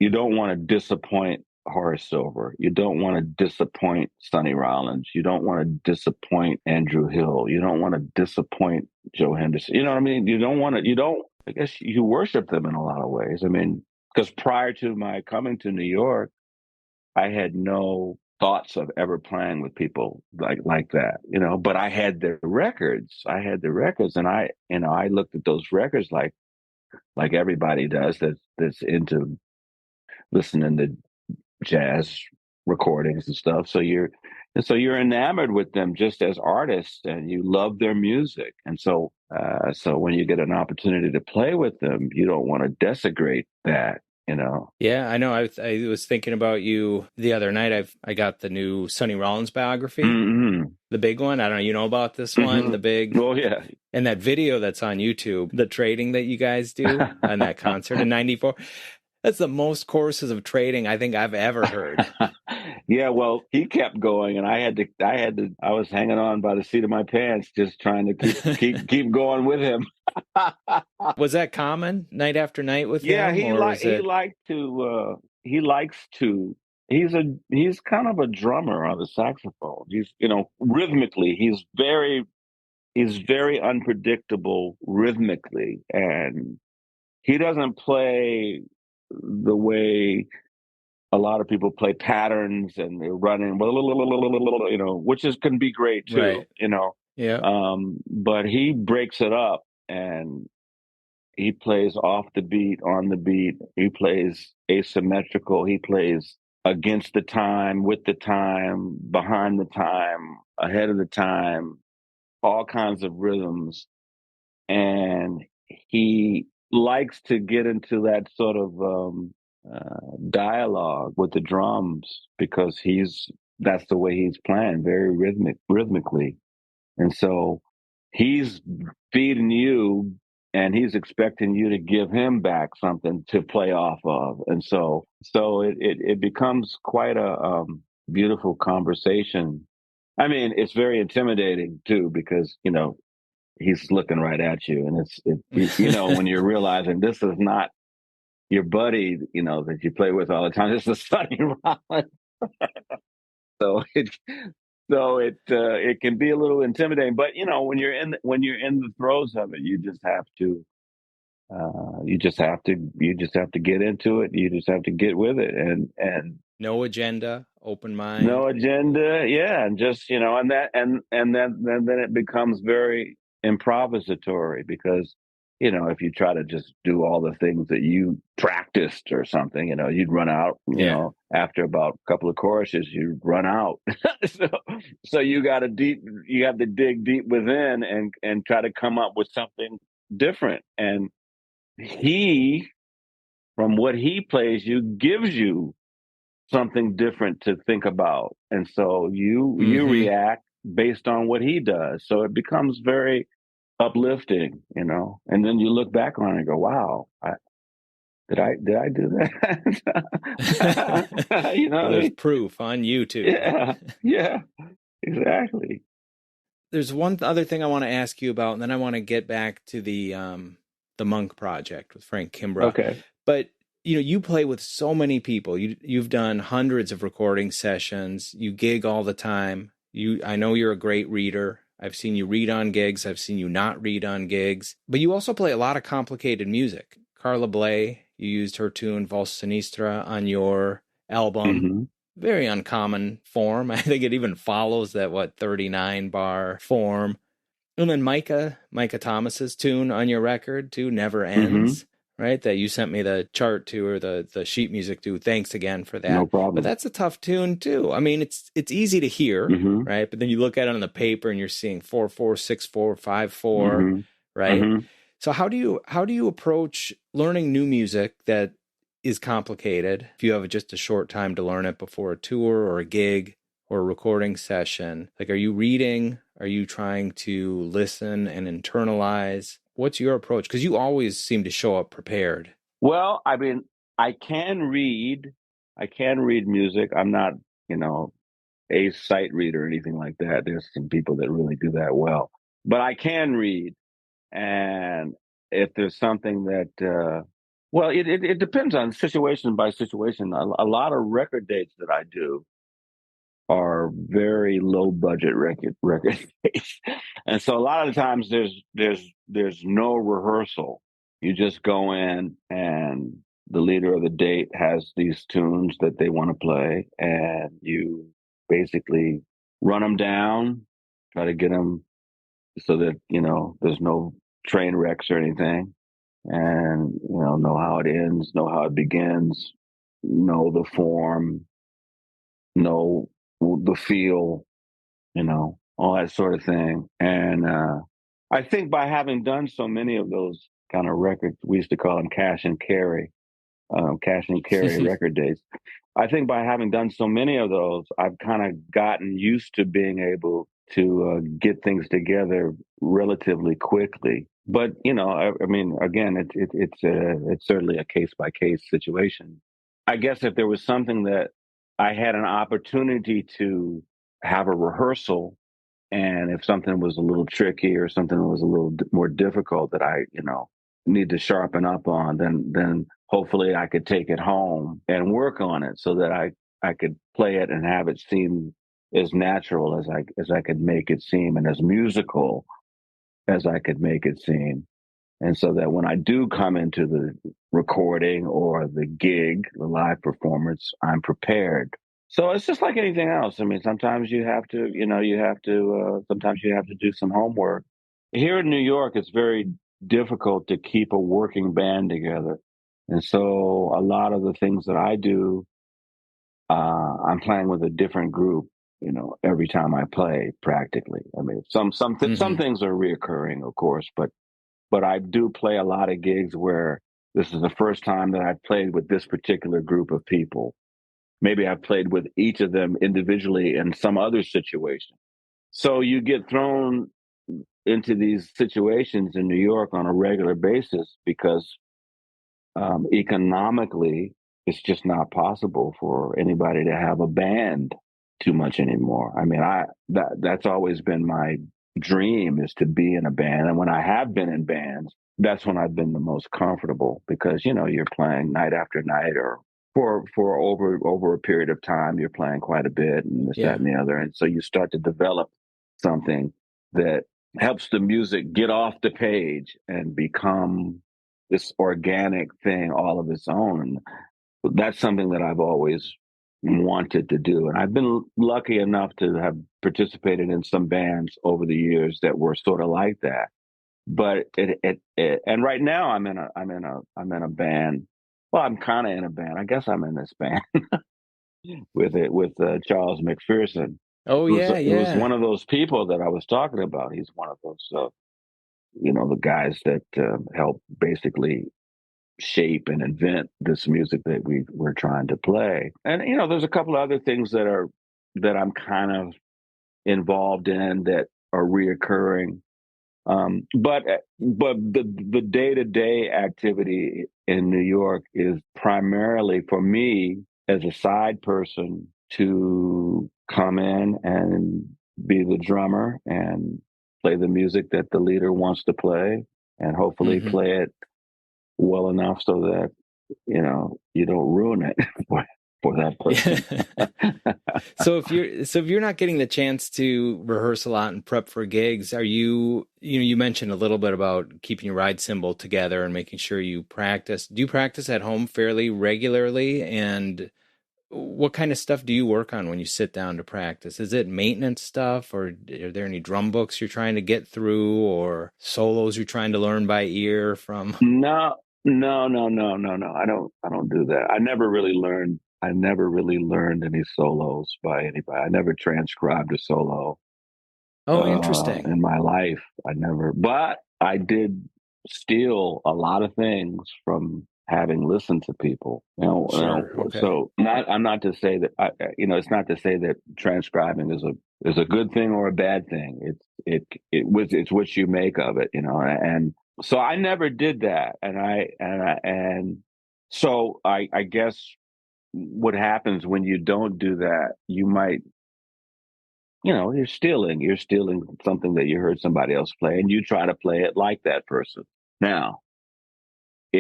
you don't want to disappoint Horace Silver. You don't want to disappoint Sonny Rollins. You don't want to disappoint Andrew Hill. You don't want to disappoint Joe Henderson. You know what I mean? You don't want to, you don't, I guess you worship them in a lot of ways. I mean, because prior to my coming to New York, I had no thoughts of ever playing with people like that, you know, but I had the records. I had the records and I looked at those records like everybody does that's into listening to jazz recordings and stuff. So you're enamored with them just as artists, and you love their music. And so when you get an opportunity to play with them, you don't want to desecrate that, you know. Yeah, I know. I was thinking about you the other night. I got the new Sonny Rollins biography, Mm-hmm. the big one. I don't know. You know about this one, the Mm-hmm. big, Oh yeah. and that video that's on YouTube, the trading that you guys do on that concert in '94. That's the most courses of trading I think I've ever heard. Yeah, well, he kept going, and I was hanging on by the seat of my pants, just trying to keep going with him. Was that common night after night with Yeah, him, he or like was he it liked to he likes to he's kind of a drummer on the saxophone. He's, you know, rhythmically, he's very unpredictable rhythmically, and he doesn't play the way a lot of people play patterns and they're running, you know, which can be great too, right? you know. Yeah. But he breaks it up, and he plays off the beat, on the beat. He plays asymmetrical. He plays against the time, with the time, behind the time, ahead of the time, all kinds of rhythms. And he likes to get into that sort of dialogue with the drums, because that's the way he's playing, very rhythmically. And so he's feeding you, and he's expecting you to give him back something to play off of. And so it becomes quite a beautiful conversation. I mean, it's very intimidating too, because, you know, he's looking right at you, and you know, when you're realizing this is not your buddy, you know, that you play with all the time. This is Sonny Rollins. So it can be a little intimidating, but you know, when you're in the throes of it, you just have to get into it. You just have to get with it, and No agenda, open mind. no agenda, yeah, and just, you know, and that and then it becomes very improvisatory, because, you know, if you try to just do all the things that you practiced or something, you know, you'd run out, you Yeah. know, after about a couple of choruses, you'd run out. so so you have to dig deep within, and try to come up with something different. And he, from what he plays you, gives you something different to think about. And so you Mm-hmm. react based on what he does. So it becomes very uplifting, you know. And then you look back on it and go, wow, did I do that? You know So what I there's mean? proof on YouTube. Yeah, yeah, exactly. There's one other thing I want to ask you about, and then I want to get back to the Monk project with Frank Kimbrough. Okay. But you know, you play with so many people. You've done hundreds of recording sessions. You gig all the time. I know you're a great reader. I've seen you read on gigs. I've seen you not read on gigs. But you also play a lot of complicated music. Carla Bley, you used her tune Valse Sinistre on your album. Hmm. Very uncommon form. I think it even follows that 39 bar form. And then Micah Thomas's tune on your record too, Never Hmm. Ends, right? That you sent me the chart to, or the sheet music to. Thanks again for No that. But problem. that's a tough tune too. I mean, it's easy to hear, Hmm. right? But then you look at it on the paper and you're seeing 4/4, 6/4, 5/4, Hmm. right? Hmm. So how do you approach learning new music that is complicated if you have just a short time to learn it before a tour or a gig or a recording session? Like, are you reading? Are you trying to listen and internalize? What's your approach? Because you always seem to show up prepared. Well, I mean, I can read. I can read music. I'm not, you know, a sight reader or anything like that. There's some people that really do that well, but I can read. And if there's something that Well, it depends on situation by situation. A lot of record dates that I do are very low budget record dates, and so a lot of the times there's no rehearsal. You just go in, and the leader of the date has these tunes that they want to play, and you basically run them down, try to get them so that there's no train wrecks or anything, and know how it ends, know how it begins, know the form, know the feel, all that sort of thing. And I think by having done so many of those kind of records, we used to call them cash and carry record dates. I think by having done so many of those, I've kind of gotten used to being able to get things together relatively quickly. But I mean, again, it's certainly a case by case situation. I guess if there was something that I had an opportunity to have a rehearsal, and if something was a little tricky or something was a little more difficult that I, need to sharpen up on, then hopefully I could take it home and work on it so that I could play it and have it seem as natural as I could make it seem, and as musical as I could make it seem. And so that when I do come into the recording or the gig, the live performance, I'm prepared. So it's just like anything else. I mean, sometimes you have to, sometimes you have to do some homework. Here in New York, it's very difficult to keep a working band together. And so a lot of the things that I do, I'm playing with a different group, every time I play practically. I mean, some things are reoccurring, of course, but I do play a lot of gigs where this is the first time that I've played with this particular group of people. Maybe I've played with each of them individually in some other situation. So you get thrown into these situations in New York on a regular basis because economically, it's just not possible for anybody to have a band too much anymore. I mean, that's always been my dream, is to be in a band. And when I have been in bands, that's when I've been the most comfortable because, you're playing night after night, or for over a period of time, you're playing quite a bit, and this, that, Yeah. and the other. And so you start to develop something that helps the music get off the page and become this organic thing all of its own. That's something that I've always wanted to do. And I've been lucky enough to have participated in some bands over the years that were sort of like that. But and right now I'm in a band. Well, I'm kind of in a band. I guess I'm in this band with Charles McPherson, Oh yeah, who's yeah. one of those people that I was talking about. He's one of those, the guys that help basically shape and invent this music that we're trying to play. And there's a couple of other things that I'm kind of involved in that are reoccurring. But the day-to-day activity in New York is primarily for me as a side person to come in and be the drummer and play the music that the leader wants to play, and hopefully Hmm. play it well enough so that you don't ruin it for that Yeah. person. So if you're not getting the chance to rehearse a lot and prep for gigs, are you mentioned a little bit about keeping your ride cymbal together and making sure you practice. Do you practice at home fairly regularly? And what kind of stuff do you work on when you sit down to practice? Is it maintenance stuff, or are there any drum books you're trying to get through, or solos you're trying to learn by ear from? No, no, no, no, no, no. I don't do that. I never really learned any solos by anybody. I never transcribed a solo Oh, interesting. in my life. I never, but I did steal a lot of things from having listened to people. Sure. Okay. So not. I'm not to say that. It's not to say that transcribing is a good thing or a bad thing. It's what you make of it. And so I never did that, and so I guess what happens when you don't do that, you might, you're stealing something that you heard somebody else play, and you try to play it like that person. Now,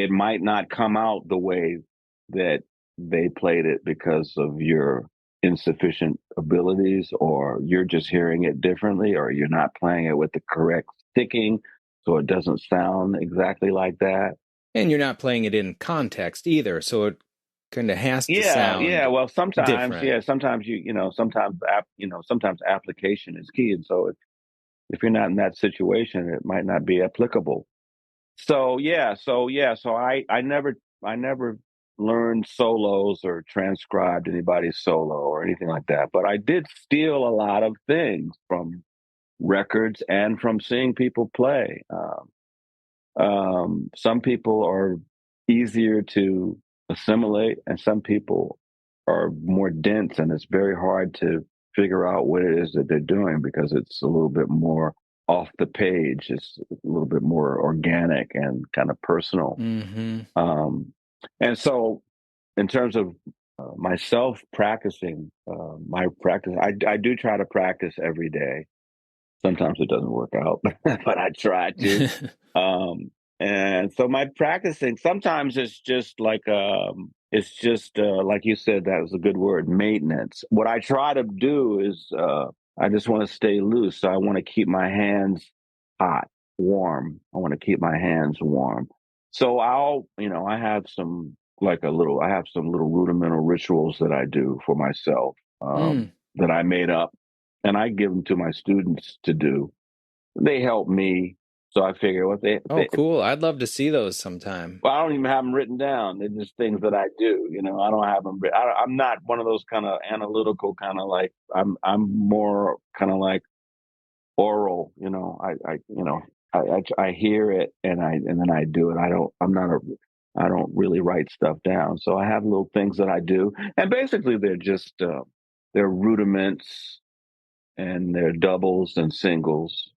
it might not come out the way that they played it because of your insufficient abilities, or you're just hearing it differently, or you're not playing it with the correct sticking, so it doesn't sound exactly like that. And you're not playing it in context either, so it kind of has to Yeah. sound Well, sometimes, different. sometimes sometimes application is key, and so if you're not in that situation, it might not be applicable. So I never learned solos or transcribed anybody's solo or anything like that. But I did steal a lot of things from records and from seeing people play. Some people are easier to assimilate, and some people are more dense, and it's very hard to figure out what it is that they're doing because it's a little bit more off the page. It's a little bit more organic and kind of personal. Mm-hmm. And so, in terms of myself practicing, my practice, I do try to practice every day. Sometimes it doesn't work out, but I try to. Um, and so my practicing sometimes it's just like you said, that was a good word, maintenance. What I try to do is I just want to stay loose. So I want to keep my hands hot, warm. I want to keep my hands warm. So I have I have some little rudimental rituals that I do for myself Mm. that I made up, and I give them to my students to do. They help me, so I figure Oh, cool. I'd love to see those sometime. well, I don't even have them written down. They're just things that I do. I don't have them. I'm not one of those kind of analytical kind of like. I'm more kind of like oral. I hear it and then I do it. I don't really write stuff down. So I have little things that I do, and basically they're just they're rudiments, and they're doubles and singles,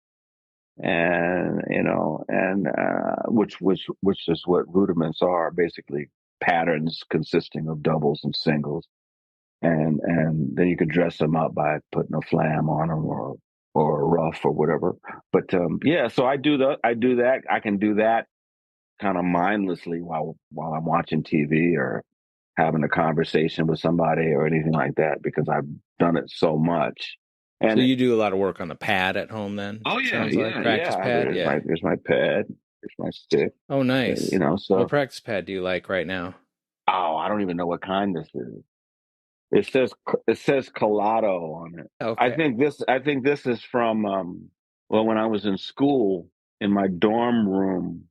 and which is what rudiments are, basically patterns consisting of doubles and singles, and then you could dress them up by putting a flam on them, or a ruff or whatever. But so I do that. I can do that kind of mindlessly while I'm watching TV or having a conversation with somebody or anything like that, because I've done it so much. So And you do a lot of work on the pad at home then? oh yeah, Sounds like yeah. practice pad. Yeah. There's my pad, there's my stick. Oh, nice. What So practice pad do you like right now? I don't even know what kind this is. It says Colado on it. Okay. I think this is from well, when I was in school, in my dorm room,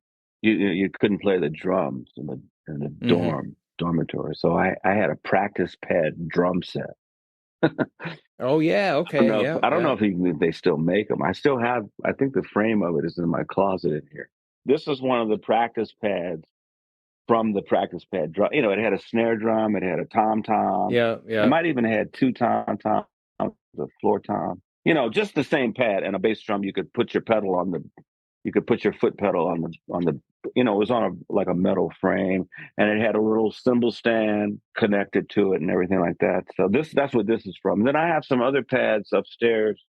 you couldn't play the drums in the Mm-hmm. dormitory. So I had a practice pad drum set. Oh, yeah. Okay. Yeah. I don't know Yeah. if they still make them. I still have. I think the frame of it is in my closet in here. This is one of the practice pads from the practice pad drum. It had a snare drum, it had a tom tom. Yeah. It Yeah. might even had two tom toms, the floor tom. Just the same pad and a bass drum. You could put your foot pedal on the. It was on like a metal frame, and it had a little cymbal stand connected to it and everything like that. So that's what this is from. And then I have some other pads upstairs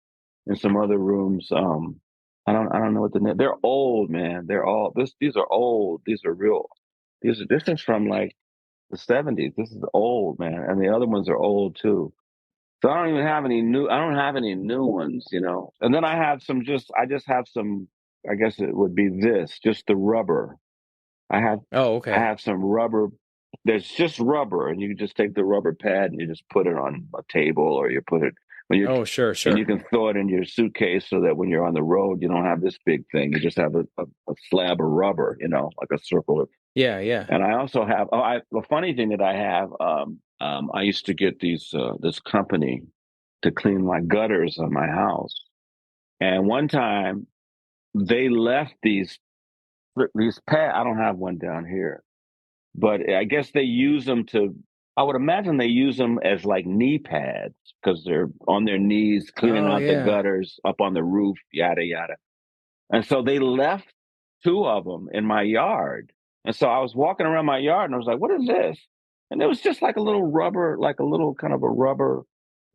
in some other rooms. I don't know what the name. They're old, man. These are old. These are real. This is from like the 70s. This is old, man, and the other ones are old too. So I don't have any new ones. And then I just have some. I guess it would be this, just the rubber. I have Oh, I okay. have some rubber. There's just rubber, and you just take the rubber pad and you just put it on a table, or you put it when you Oh, sure. and you Sure. can throw it in your suitcase so that when you're on the road, you don't have this big thing. You just have a slab of rubber, like a circle. Yeah. Yeah. And I also have. The funny thing that I have. I used to get this company to clean my gutters on my house, and one time they left these pads. I don't have one down here, but I guess they use them to. I would imagine they use them as like knee pads because they're on their knees cleaning Oh, out the yeah. gutters up on the roof, yada yada. And so they left two of them in my yard. And so I was walking around my yard and I was like, "What is this?" And it was just like a little rubber, like a little kind of a rubber,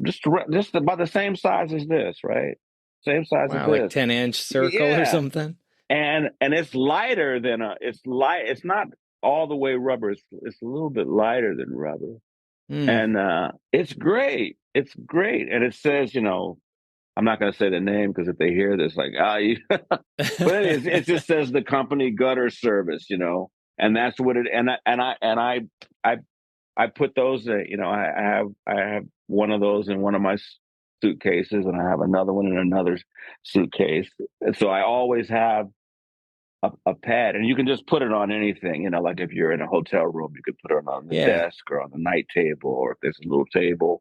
just about the same size as this, right? Same size as Wow. Like this. 10-inch circle or Yeah, something. and it's lighter than it's light. It's not. all the way rubber. It's a little bit lighter than rubber. Mm. And it's great. It's great. And it says, I'm not going to say the name because if they hear this, like, you, but it just says the company gutter service, and that's what it. I put those. I have one of those in one of my suitcases, and I have another one in another suitcase. And so I always have a pad, and you can just put it on anything. Like if you're in a hotel room, you could put it on the Yeah. desk or on the night table, or if there's a little table,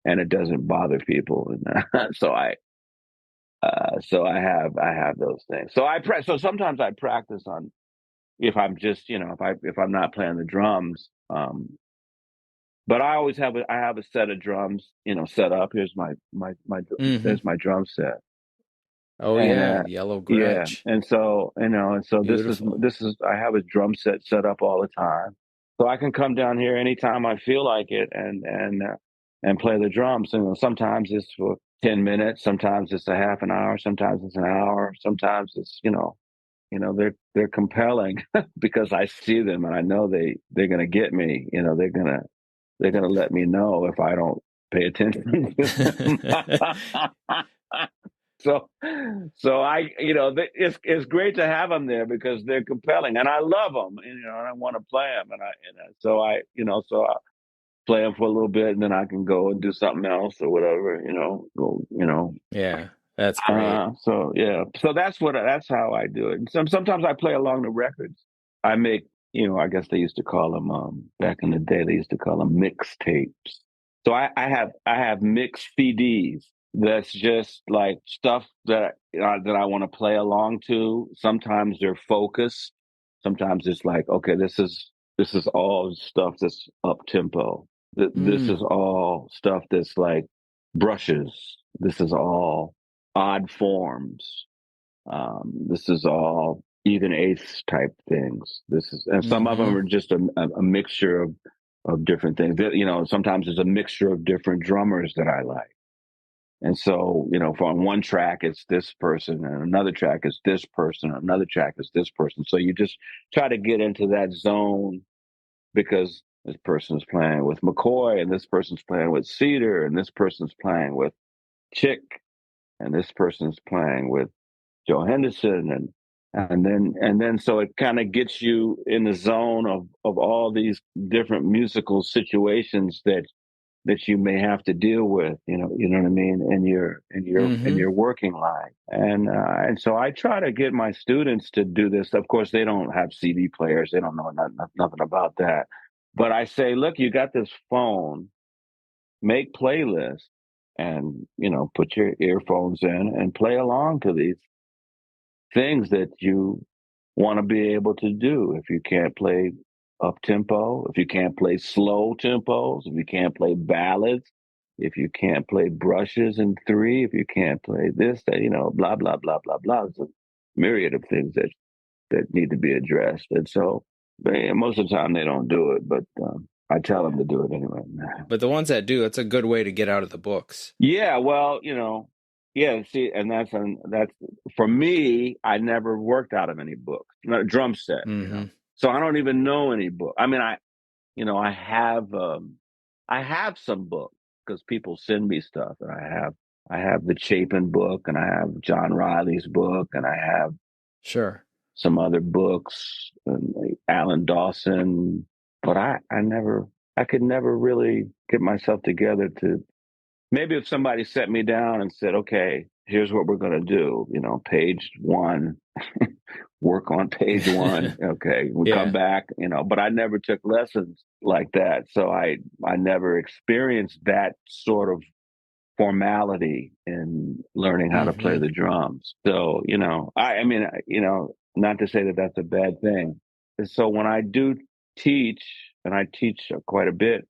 and it doesn't bother people. And so I have those things. So sometimes I practice on if I'm just if I'm not playing the drums. But I always I have a set of drums set up. Here's Hmm. there's my drum set. Oh And yeah, yellow yeah, grudge. and so Beautiful. this is I have a drum set up all the time, so I can come down here anytime I feel like it and play the drums. Sometimes it's for 10 minutes, sometimes it's a half an hour, sometimes it's an hour, sometimes it's they're compelling because I see them and I know they're gonna get me. They're gonna let me know if I don't pay attention to them. So, it's great to have them there because they're compelling, and I love them, and I want to play them, so I play them for a little bit, and then I can go and do something else or whatever, Yeah, that's great. So yeah, so that's how I do it. And sometimes I play along the records. I make, I guess they used to call them back in the day. They used to call them mixtapes. So I have mixed CDs. That's just like stuff that I want to play along to. Sometimes they're focused. Sometimes it's like, okay, this is all stuff that's up tempo. This is Mm. all stuff that's like brushes. This is all odd forms. This is all even eighths type things. And some of them Hmm. are just a mixture of different things. Sometimes it's a mixture of different drummers that I like. And so, on one track it's this person, and another track is this person, another track is this person. So you just try to get into that zone because this person's playing with McCoy, and this person's playing with Cedar, and this person's playing with Chick, and this person's playing with Joe Henderson, and then so it kind of gets you in the zone of all these different musical situations that you may have to deal with, you know what I mean, in your Hmm. working life, and so I try to get my students to do this. Of course, they don't have CD players; they don't know nothing about that. But I say, look, you got this phone, make playlists, and put your earphones in and play along to these things that you want to be able to do. If you can't play up tempo, if you can't play slow tempos, if you can't play ballads, if you can't play brushes in three, if you can't play this, that, blah, blah, blah, blah, blah. There's a myriad of things that need to be addressed. And so most of the time they don't do it, but I tell them to do it anyway. But the ones that do, it's a good way to get out of the books. Yeah, well, yeah. See, and that's for me. I never worked out of any books, not a drum set, Hmm. so I don't even know any book. I mean, I have some books because people send me stuff, and I have the Chapin book, and I have John Riley's book, and I have Sure. some other books, and like Alan Dawson, but I could never really get myself together to. Maybe if somebody set me down and said, okay, here's what we're going to do, page one, work on page one. Okay, we come Yeah. back, but I never took lessons like that. So I never experienced that sort of formality in learning how to play Hmm. the drums. So, I mean, not to say that that's a bad thing. So when I do teach, and I teach quite a bit,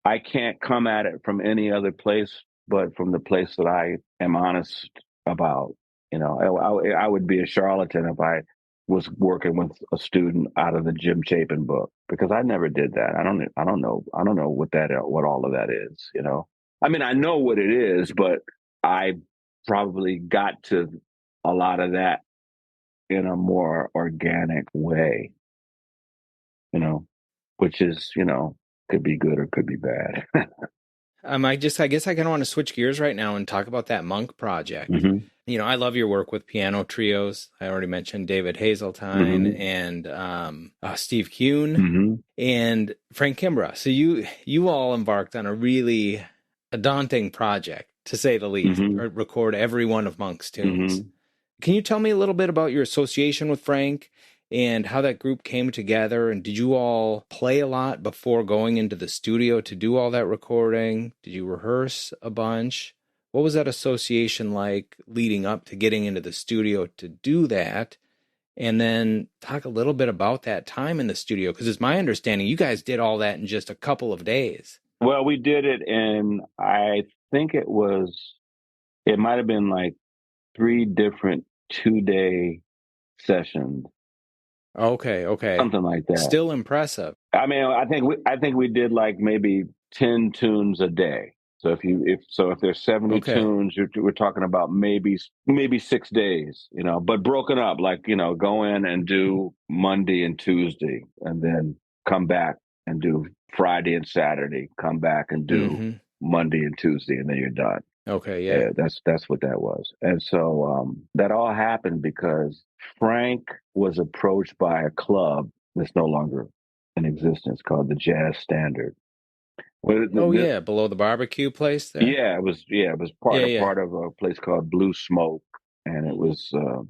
I can't come at it from any other place but from the place that I am honest about. I would be a charlatan if I was working with a student out of the Jim Chapin book because I never did that. I don't know what all of that is. I mean, I know what it is, but I probably got to a lot of that in a more organic way. which is, could be good or could be bad. I guess I kind of want to switch gears right now and talk about that Monk project. hmm I love your work with piano trios. I already mentioned David Hazeltine hmm and Steve Kuhn hmm and Frank Kimbrough. So you all embarked on a daunting project, to say the least, hmm record every one of Monk's tunes. hmm Can you tell me a little bit about your association with Frank and how that group came together? And did you all play a lot before going into the studio to do all that recording? Did you rehearse a bunch? What was that association like leading up to getting into the studio to do that? And then talk a little bit about that time in the studio, because it's my understanding you guys did all that in just a couple of days. Well, we did it in, I think it might have been like 3 different 2-day sessions, Okay, okay. something like that. Still impressive. I mean, I think we did like maybe 10 tunes a day. So if there's 70 Okay. tunes, we're talking about maybe 6 days, but broken up, like, go in and do Monday and Tuesday, and then come back and do Friday and Saturday, come back and do Mm-hmm. Monday and Tuesday, and then you're done. Okay, yeah. Yeah, that's what that was. And so that all happened because Frank was approached by a club that's no longer in existence called the Jazz Standard. Well, Oh yeah, below the barbecue place there. it was part Yeah, of yeah. part of a place called Blue Smoke, and it was I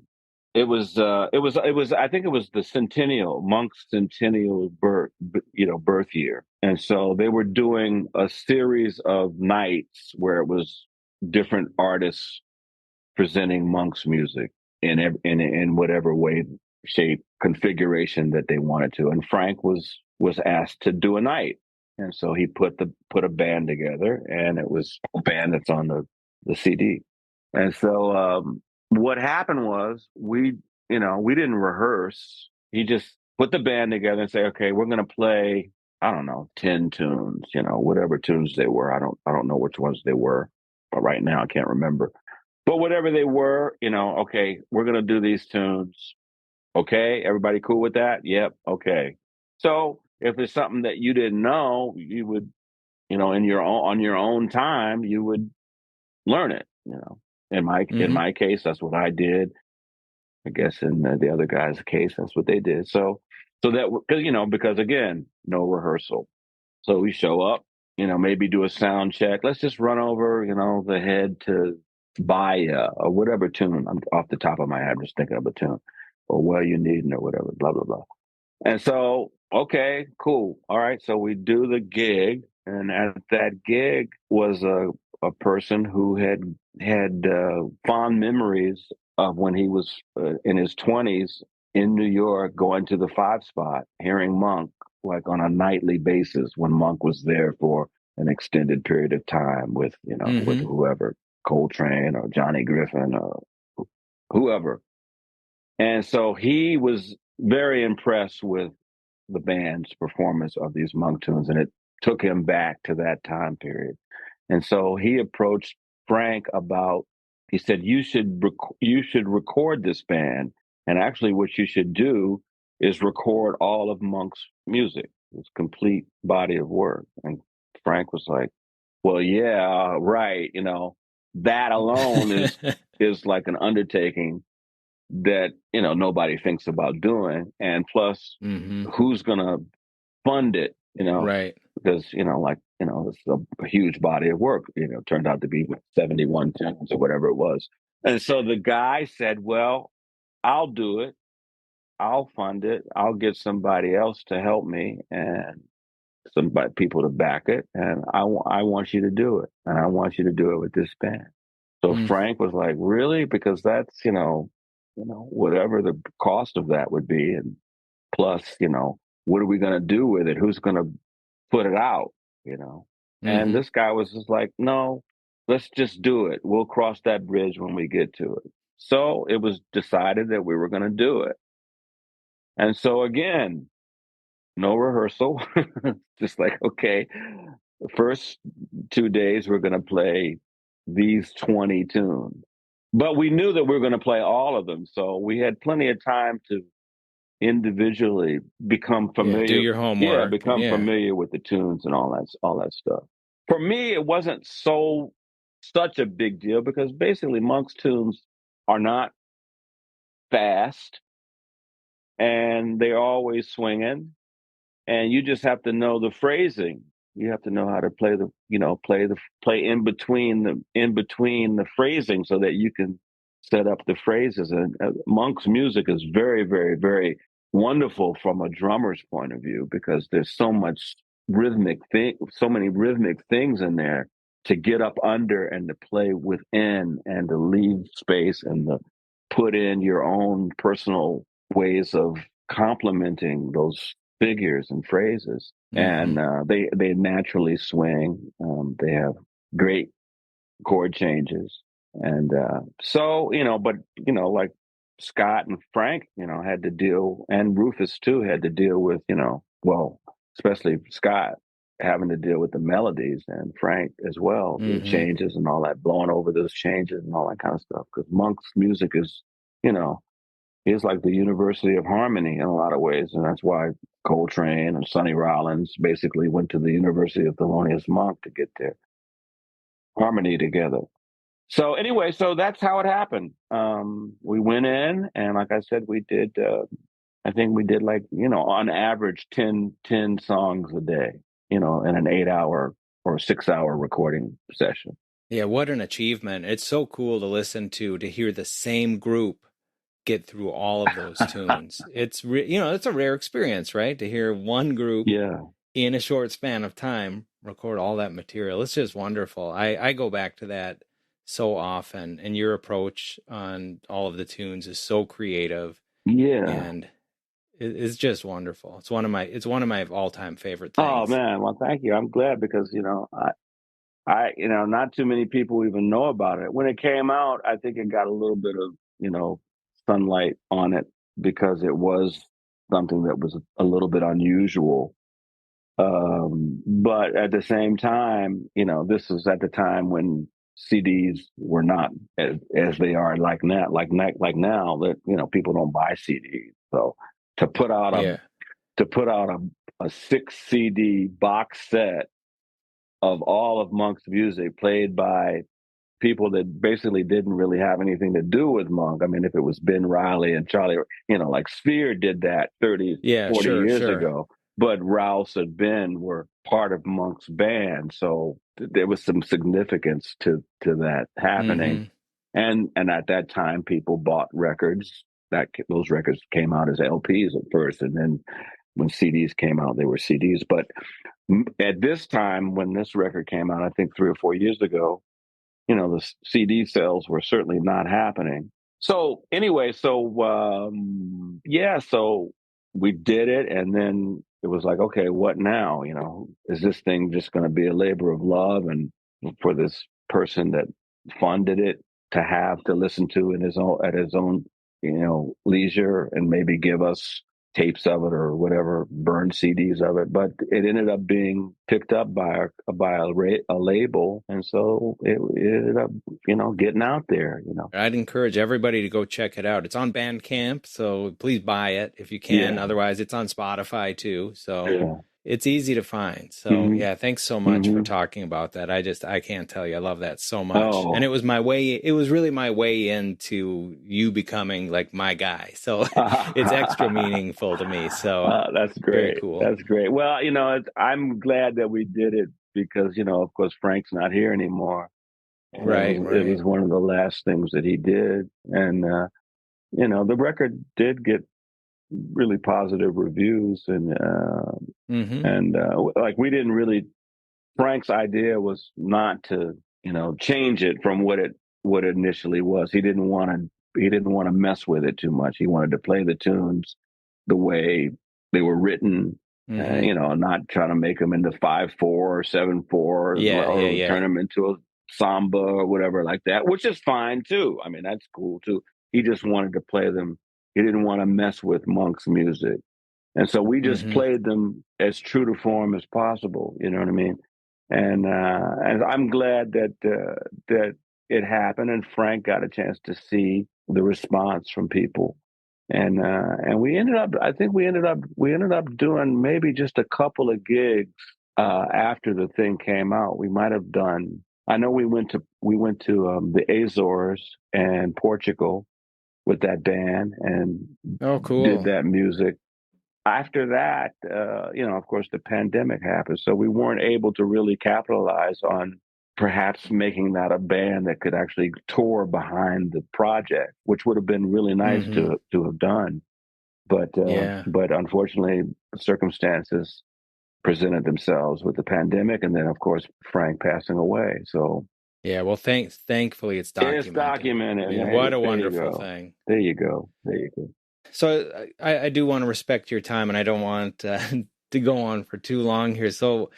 think it was the Monk's centennial birth year. And so they were doing a series of nights where it was different artists presenting Monk's music in whatever way, shape, configuration that they wanted to. And Frank was asked to do a night. And so he put a band together, and it was a band that's on the CD. And so what happened was we didn't rehearse. He just put the band together and say, okay, we're going to play, I don't know, 10 tunes, whatever tunes they were. I don't know which ones they were, but right now I can't remember. But whatever they were, okay, we're going to do these tunes. Okay, everybody cool with that? Yep. Okay. So if it's something that you didn't know, you would, on your own time, you would learn it. In Mm-hmm. my case, that's what I did. I guess in the other guy's case, that's what they did. So that because again, no rehearsal. So we show up, maybe do a sound check. Let's just run over, the head to Baya or whatever tune. I'm off the top of my head, I'm just thinking of a tune, or Well You Needin' or whatever, blah blah blah. And so, okay, cool. All right. So we do the gig. And at that gig was a person who had fond memories of when he was in his 20s in New York, going to the Five Spot, hearing Monk like on a nightly basis when Monk was there for an extended period of time with Mm-hmm. whoever, Coltrane or Johnny Griffin or whoever. And so he was very impressed with the band's performance of these Monk tunes, and it took him back to that time period. And so he approached Frank about. He said, "You should record this band, and actually, what you should do is record all of Monk's music, his complete body of work." And Frank was like, "Well, yeah, right. That alone is like an undertaking that nobody thinks about doing, and plus mm-hmm. who's gonna fund it, Right. because it's a huge body of work. Turned out to be 71 tunes or whatever it was. And so the guy said, well, I'll do it, I'll fund it, I'll get somebody else to help me, and people to back it, and I want you to do it, and I want you to do it with this band. So Mm. Frank was like, really? Because that's, whatever the cost of that would be. And plus, what are we going to do with it? Who's going to put it out? And Mm-hmm. this guy was just like, no, let's just do it. We'll cross that bridge when we get to it. So it was decided that we were going to do it. And so again, no rehearsal, just like, okay, the first 2 days we're going to play these 20 tunes. But we knew that we were going to play all of them. So we had plenty of time to, individually become Yeah, do familiar. your Yeah, homework. become Yeah. familiar with the tunes and all that stuff. For me, it wasn't such a big deal because basically Monk's tunes are not fast and they're always swinging, and you just have to know the phrasing. You have to know how to play play in between the phrasing so that you can set up the phrases. And Monk's music is very, very, very wonderful from a drummer's point of view because there's so many rhythmic things in there to get up under and to play within and to leave space and to put in your own personal ways of complementing those figures and phrases, and they naturally swing. They have great chord changes, and so but like Scott and Frank, had to deal, and Rufus too had to deal with well, especially Scott having to deal with the melodies, and Frank as well, the Mm-hmm. changes and all that, blowing over those changes and all that kind of stuff. Because Monk's music is, you know, is like the University of Harmony in a lot of ways, and that's why Coltrane and Sonny Rollins basically went to the University of Thelonious Monk to get their harmony together. So anyway, so that's how it happened. We went in, and like I said, we did. I think we did like on average 10 songs a day. In an 8 hour or 6 hour recording session. Yeah, what an achievement. It's so cool to listen to hear the same group get through all of those tunes. It's it's a rare experience, right? To hear one group Yeah. in a short span of time record all that material. It's just wonderful. I go back to that so often, and your approach on all of the tunes is so creative, Yeah. and it's just wonderful. It's one of my all-time favorite Oh things. man, well, thank you. I'm glad because not too many people even know about it. When it came out, I think it got a little bit of, sunlight on it because it was something that was a little bit unusual. But at the same time, this was at the time when CDs were not as they are like now that, people don't buy CDs. So to put out a, Yeah. to put out a 6 CD box set of all of Monk's music played by people that basically didn't really have anything to do with Monk. I mean, if it was Ben Riley and Charlie, like Sphere did that 30, Yeah, 40 sure, years sure. ago, but Rouse and Ben were part of Monk's band. So there was some significance to that happening. Mm-hmm. And at that time, people bought records. Those records came out as LPs at first, and then when CDs came out, they were CDs. But at this time, when this record came out, I think 3 or 4 years ago, the CD sales were certainly not happening. So anyway, so we did it, and then it was like, okay, what now? Is this thing just going to be a labor of love, and for this person that funded it to have to listen to in his own at his own leisure, and maybe give us tapes of it or whatever, burned CDs of it, but it ended up being picked up by a label, and so it ended up getting out there. I'd encourage everybody to go check it out. It's on Bandcamp, so please buy it if you can. Yeah, Otherwise, it's on Spotify too. So yeah, it's easy to find. So hmm yeah, thanks so much for hmm talking about that. I can't tell you. I love that so much. And Oh, it was really my way into you becoming like my guy. So it's extra meaningful to me. So that's very great. cool. That's great. Well, I'm glad that we did it because of course, Frank's not here anymore, and it Right, was it right. was one of the last things that he did, and the record did get really positive reviews, Mm-hmm. and like we didn't really. Frank's idea was not to change it from what it initially was. He didn't want to mess with it too much. He wanted to play the tunes the way they were written. Mm-hmm. Not trying to make them into 5/4 or 7/4, Yeah, yeah, or yeah. turn them into a samba or whatever like that, which is fine too. I mean, that's cool too. He just wanted to play them. He didn't want to mess with Monk's music. And so we just Mm-hmm. played them as true to form as possible. You know what I mean? And I'm glad that it happened, and Frank got a chance to see the response from people. And we ended up, I think we ended up doing maybe just a couple of gigs after the thing came out. We might have done. I know we went to the Azores and Portugal with that band and Oh, did cool. that music. After that, of course, the pandemic happened, so we weren't able to really capitalize on perhaps making that a band that could actually tour behind the project, which would have been really nice Mm-hmm. to have done. Yeah. But unfortunately, circumstances presented themselves with the pandemic, and then of course Frank passing away. So Yeah. Well, thankfully it's it's documented. I documented. mean, Hey, what a there you wonderful go. thing. There you go. There you go. So I do want to respect your time, and I don't want to go on for too long here. So,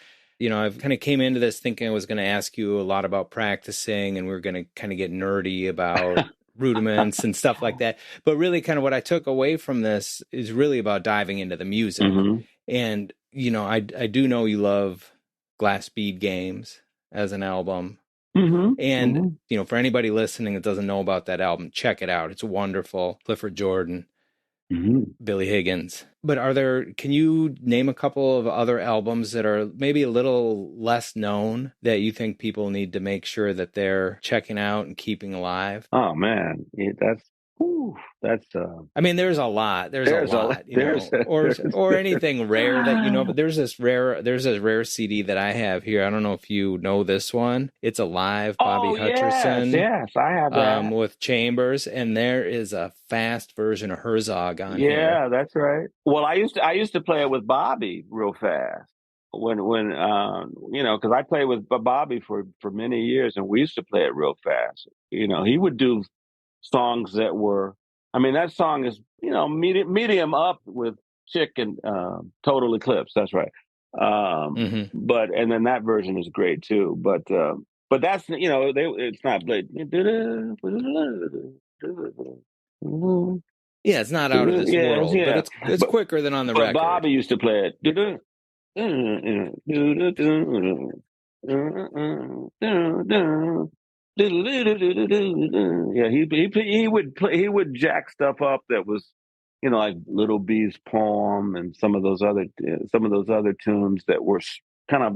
I've kind of came into this thinking I was going to ask you a lot about practicing, and we are going to kind of get nerdy about rudiments and stuff like that. But really, kind of what I took away from this is really about diving into the music. Mm-hmm. And, I do know you love Glass Bead Games as an album. Mm-hmm. And, Mm-hmm. for anybody listening that doesn't know about that album, check it out. It's wonderful. Clifford Jordan, Mm-hmm. Billy Higgins. But can you name a couple of other albums that are maybe a little less known that you think people need to make sure that they're checking out and keeping alive? Oh man, that's I mean, there's a lot. There's a there's a lot, there's a, or anything rare that but oh there's this rare CD that I have here. I don't know if you know this one. It's a live Bobby Hutcherson yes, I have that. with Chambers, and there is a fast version of Herzog on here. Yeah, that's right. Well, I used to play it with Bobby real fast when because I played with Bobby for many years, and we used to play it real fast. He would do songs that were, I mean, that song is medium up with Chick and Total Eclipse. That's right. Hmm. But and then that version is great too. But that's it's not like Yeah, it's not out of this world, but yeah. it's But quicker than on the record. Bobby used to play it. Yeah, he would jack stuff up that was, like Little B's poem and some of those other tunes that were kind of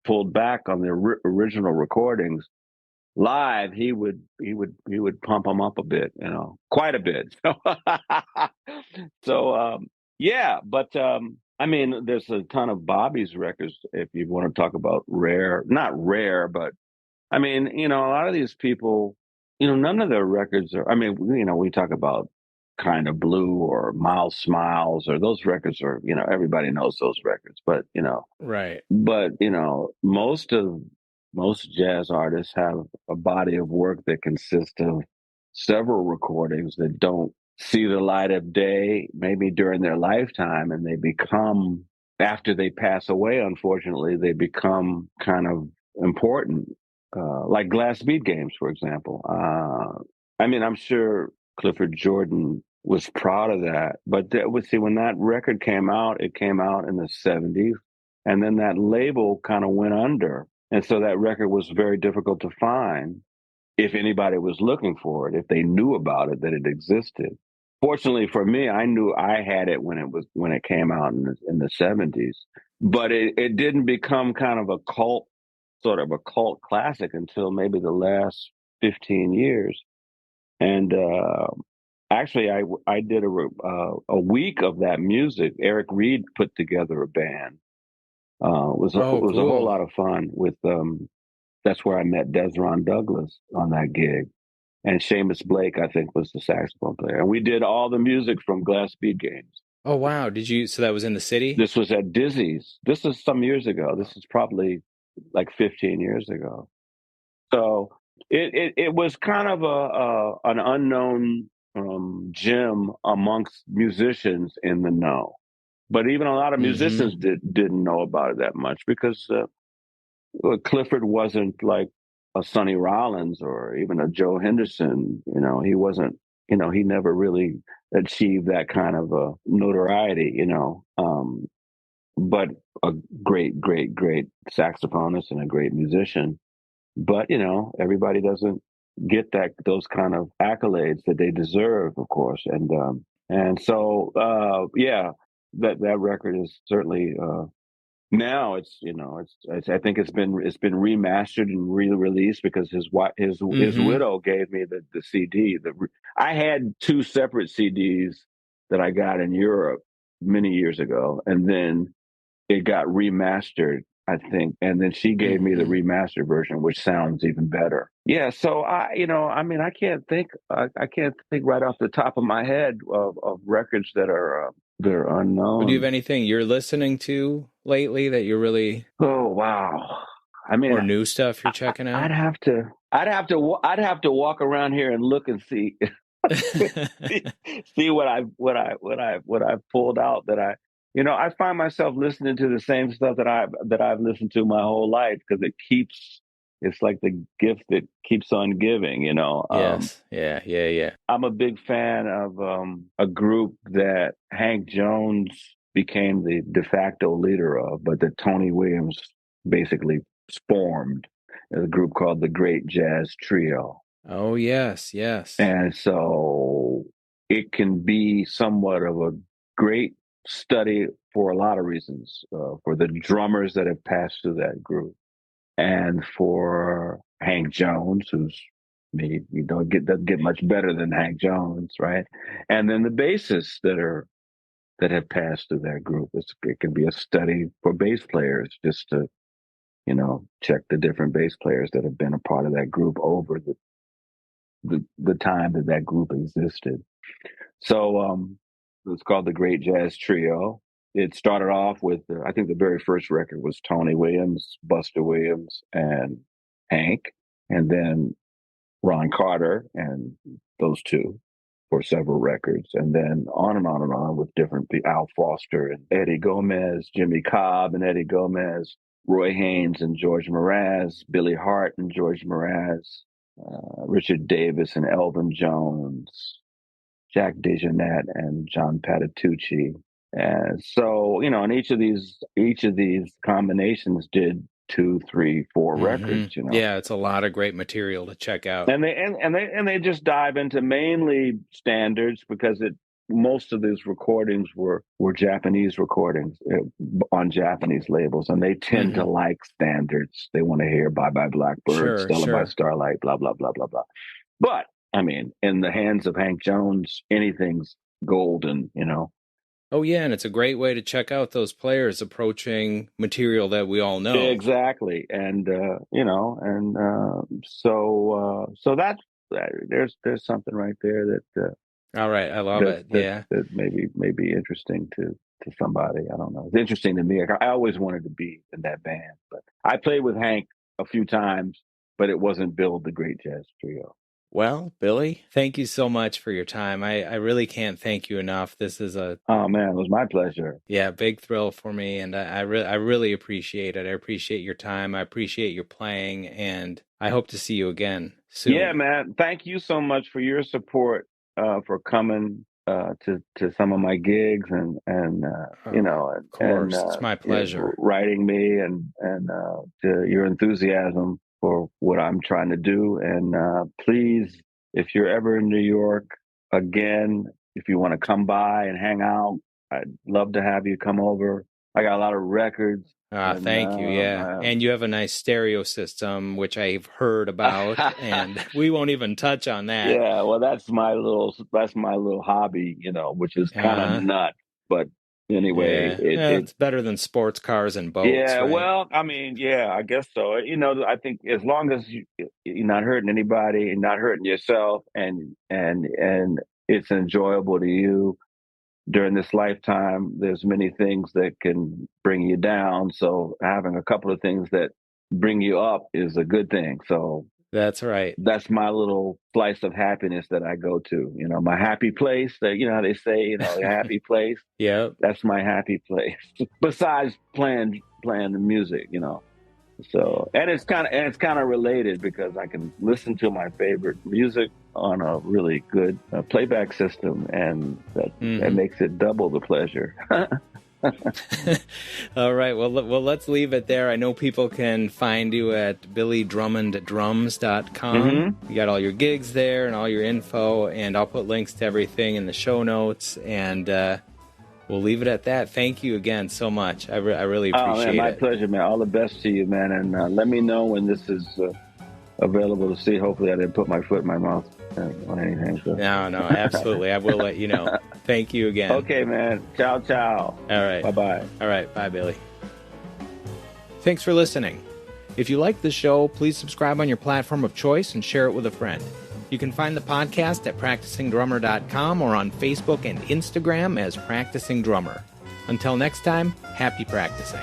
pulled back on the original recordings. Live, he would pump them up a bit, quite a bit. So yeah, but I mean, there's a ton of Bobby's records if you want to talk about rare, not rare, but I mean, a lot of these people, none of their records are. I mean, we talk about Kind of Blue or Miles Smiles or those records are, everybody knows those records, Right. but most jazz artists have a body of work that consists of several recordings that don't see the light of day maybe during their lifetime, and they become, after they pass away, unfortunately they become kind of important, like Glass Bead Games, for example. I mean, I'm sure Clifford Jordan was proud of that, but see, when that record came out, it came out in the 70s, and then that label kind of went under. And so that record was very difficult to find if anybody was looking for it, if they knew about it, that it existed. Fortunately for me, I knew I had it when it came out in the 70s, but it didn't become kind of a sort of a cult classic until maybe the last 15 years. And actually, I did a week of that music. Eric Reed put together a band. It Oh, was a whole cool. lot of fun with that's where I met Desron Douglas on that gig. And Seamus Blake, I think, was the saxophone player. And we did all the music from Glass Bead Games. Oh, wow. So that was in the city? This was at Dizzy's. This is some years ago. This is probably like 15 years ago. So it was kind of an unknown gem amongst musicians in the know. But even a lot of Hmm. musicians didn't know about it that much because Clifford wasn't like a Sonny Rollins or even a Joe Henderson. He wasn't. He never really achieved that kind of notoriety. But a great, great, great saxophonist and a great musician. But everybody doesn't get those kind of accolades that they deserve, of course. And And so, that record is certainly, now it's, I think it's been remastered and re-released because his Mm-hmm. widow gave me the CD. I had two separate CDs that I got in Europe many years ago, and then it got remastered, I think, and then she gave me the Mm-hmm. remastered version, which sounds even better. Yeah, so I can't think, I can't think right off the top of my head of records that are Would you have unknown. anything you're listening to lately that you're really, Oh wow! I mean, or new stuff you're I, checking I'd out? have to, I'd have to walk around here and look and see see, see what I've pulled out that I find myself listening to the same stuff that I've listened to my whole life because it's like the gift that keeps on giving. Yes. Yeah. Yeah. Yeah. I'm a big fan of a group that Hank Jones became the de facto leader of, but that Tony Williams basically formed, a group called the Great Jazz Trio. Oh, yes. Yes. And so it can be somewhat of a great study for a lot of reasons, for the drummers that have passed through that group, and for Hank Jones, who's me, doesn't get much better than Hank Jones, right? And then the bassists that have passed through that group. It can be a study for bass players, just to check the different bass players that have been a part of that group over the time that group existed. So it's called the Great Jazz Trio. It started off with, I think the very first record was Tony Williams, Buster Williams, and Hank, and then Ron Carter and those two for several records, and then on and on and on with different Al Foster and Eddie Gomez, Jimmy Cobb and Eddie Gomez, Roy Haynes and George Mraz, Billy Hart and George Mraz, Richard Davis and Elvin Jones, Jack DeJohnette and John Patitucci. And so, and each of these combinations did two, three, four Mm-hmm. records. Yeah. It's a lot of great material to check out. And they just dive into mainly standards because most of these recordings were Japanese recordings, on Japanese labels, and they tend Mm-hmm. to like standards. They want to hear "Bye Bye Blackbird," Sure. "Stella by Sure. Starlight," blah blah blah blah blah. But I mean, in the hands of Hank Jones, anything's golden. Oh, yeah. And it's a great way to check out those players approaching material that we all know. Exactly, and so there's something right there All right. I love that it. that Yeah. that may be interesting to somebody. I don't know. It's interesting to me. I always wanted to be in that band, but I played with Hank a few times, but it wasn't Bill the Great Jazz Trio. Well, Billy, thank you so much for your time. I really can't thank you enough. This is Oh man, it was my pleasure. big thrill for me, and I really appreciate it. I appreciate your time. I appreciate your playing, and I hope to see you again Yeah, soon. man. Thank you so much for your support, for coming to some of my gigs, and Oh, of course, it's my pleasure. writing me, and to your enthusiasm for what I'm trying to do. And please, if you're ever in New York again, if you want to come by and hang out, I'd love to have you come over. I got a lot of records, and Thank you. Yeah. And you have a nice stereo system, which I've heard about, and we won't even touch on that. yeah, well, that's my little hobby, which is kind of Uh-huh. nuts. But anyway, Yeah. Well, it's better than sports cars and boats, yeah, right? well, I mean, yeah, I guess so. I think as long as you're not hurting anybody and not hurting yourself, and it's enjoyable to you during this lifetime, there's many things that can bring you down. So having a couple of things that bring you up is a good thing. So That's right. that's my little slice of happiness that I go to. My happy place. That how they say, a happy place. Yep. That's my happy place. Besides playing the music. So and it's kind of related because I can listen to my favorite music on a really good playback system, and that makes it double the pleasure. All right. Well, let's leave it there. I know people can find you at billydrummonddrums.com. Mm-hmm. You got all your gigs there and all your info, and I'll put links to everything in the show notes, and we'll leave it at that. Thank you again so much. I really appreciate it. My pleasure, man. All the best to you, man. And let me know when this is available to see. Hopefully I didn't put my foot in my mouth on anything. So. No, absolutely. I will let you know. Thank you again. Okay, man. Ciao, ciao. All right. Bye-bye. All right. Bye, Billy. Thanks for listening. If you like the show, please subscribe on your platform of choice and share it with a friend. You can find the podcast at practicingdrummer.com or on Facebook and Instagram as Practicing Drummer. Until next time, happy practicing.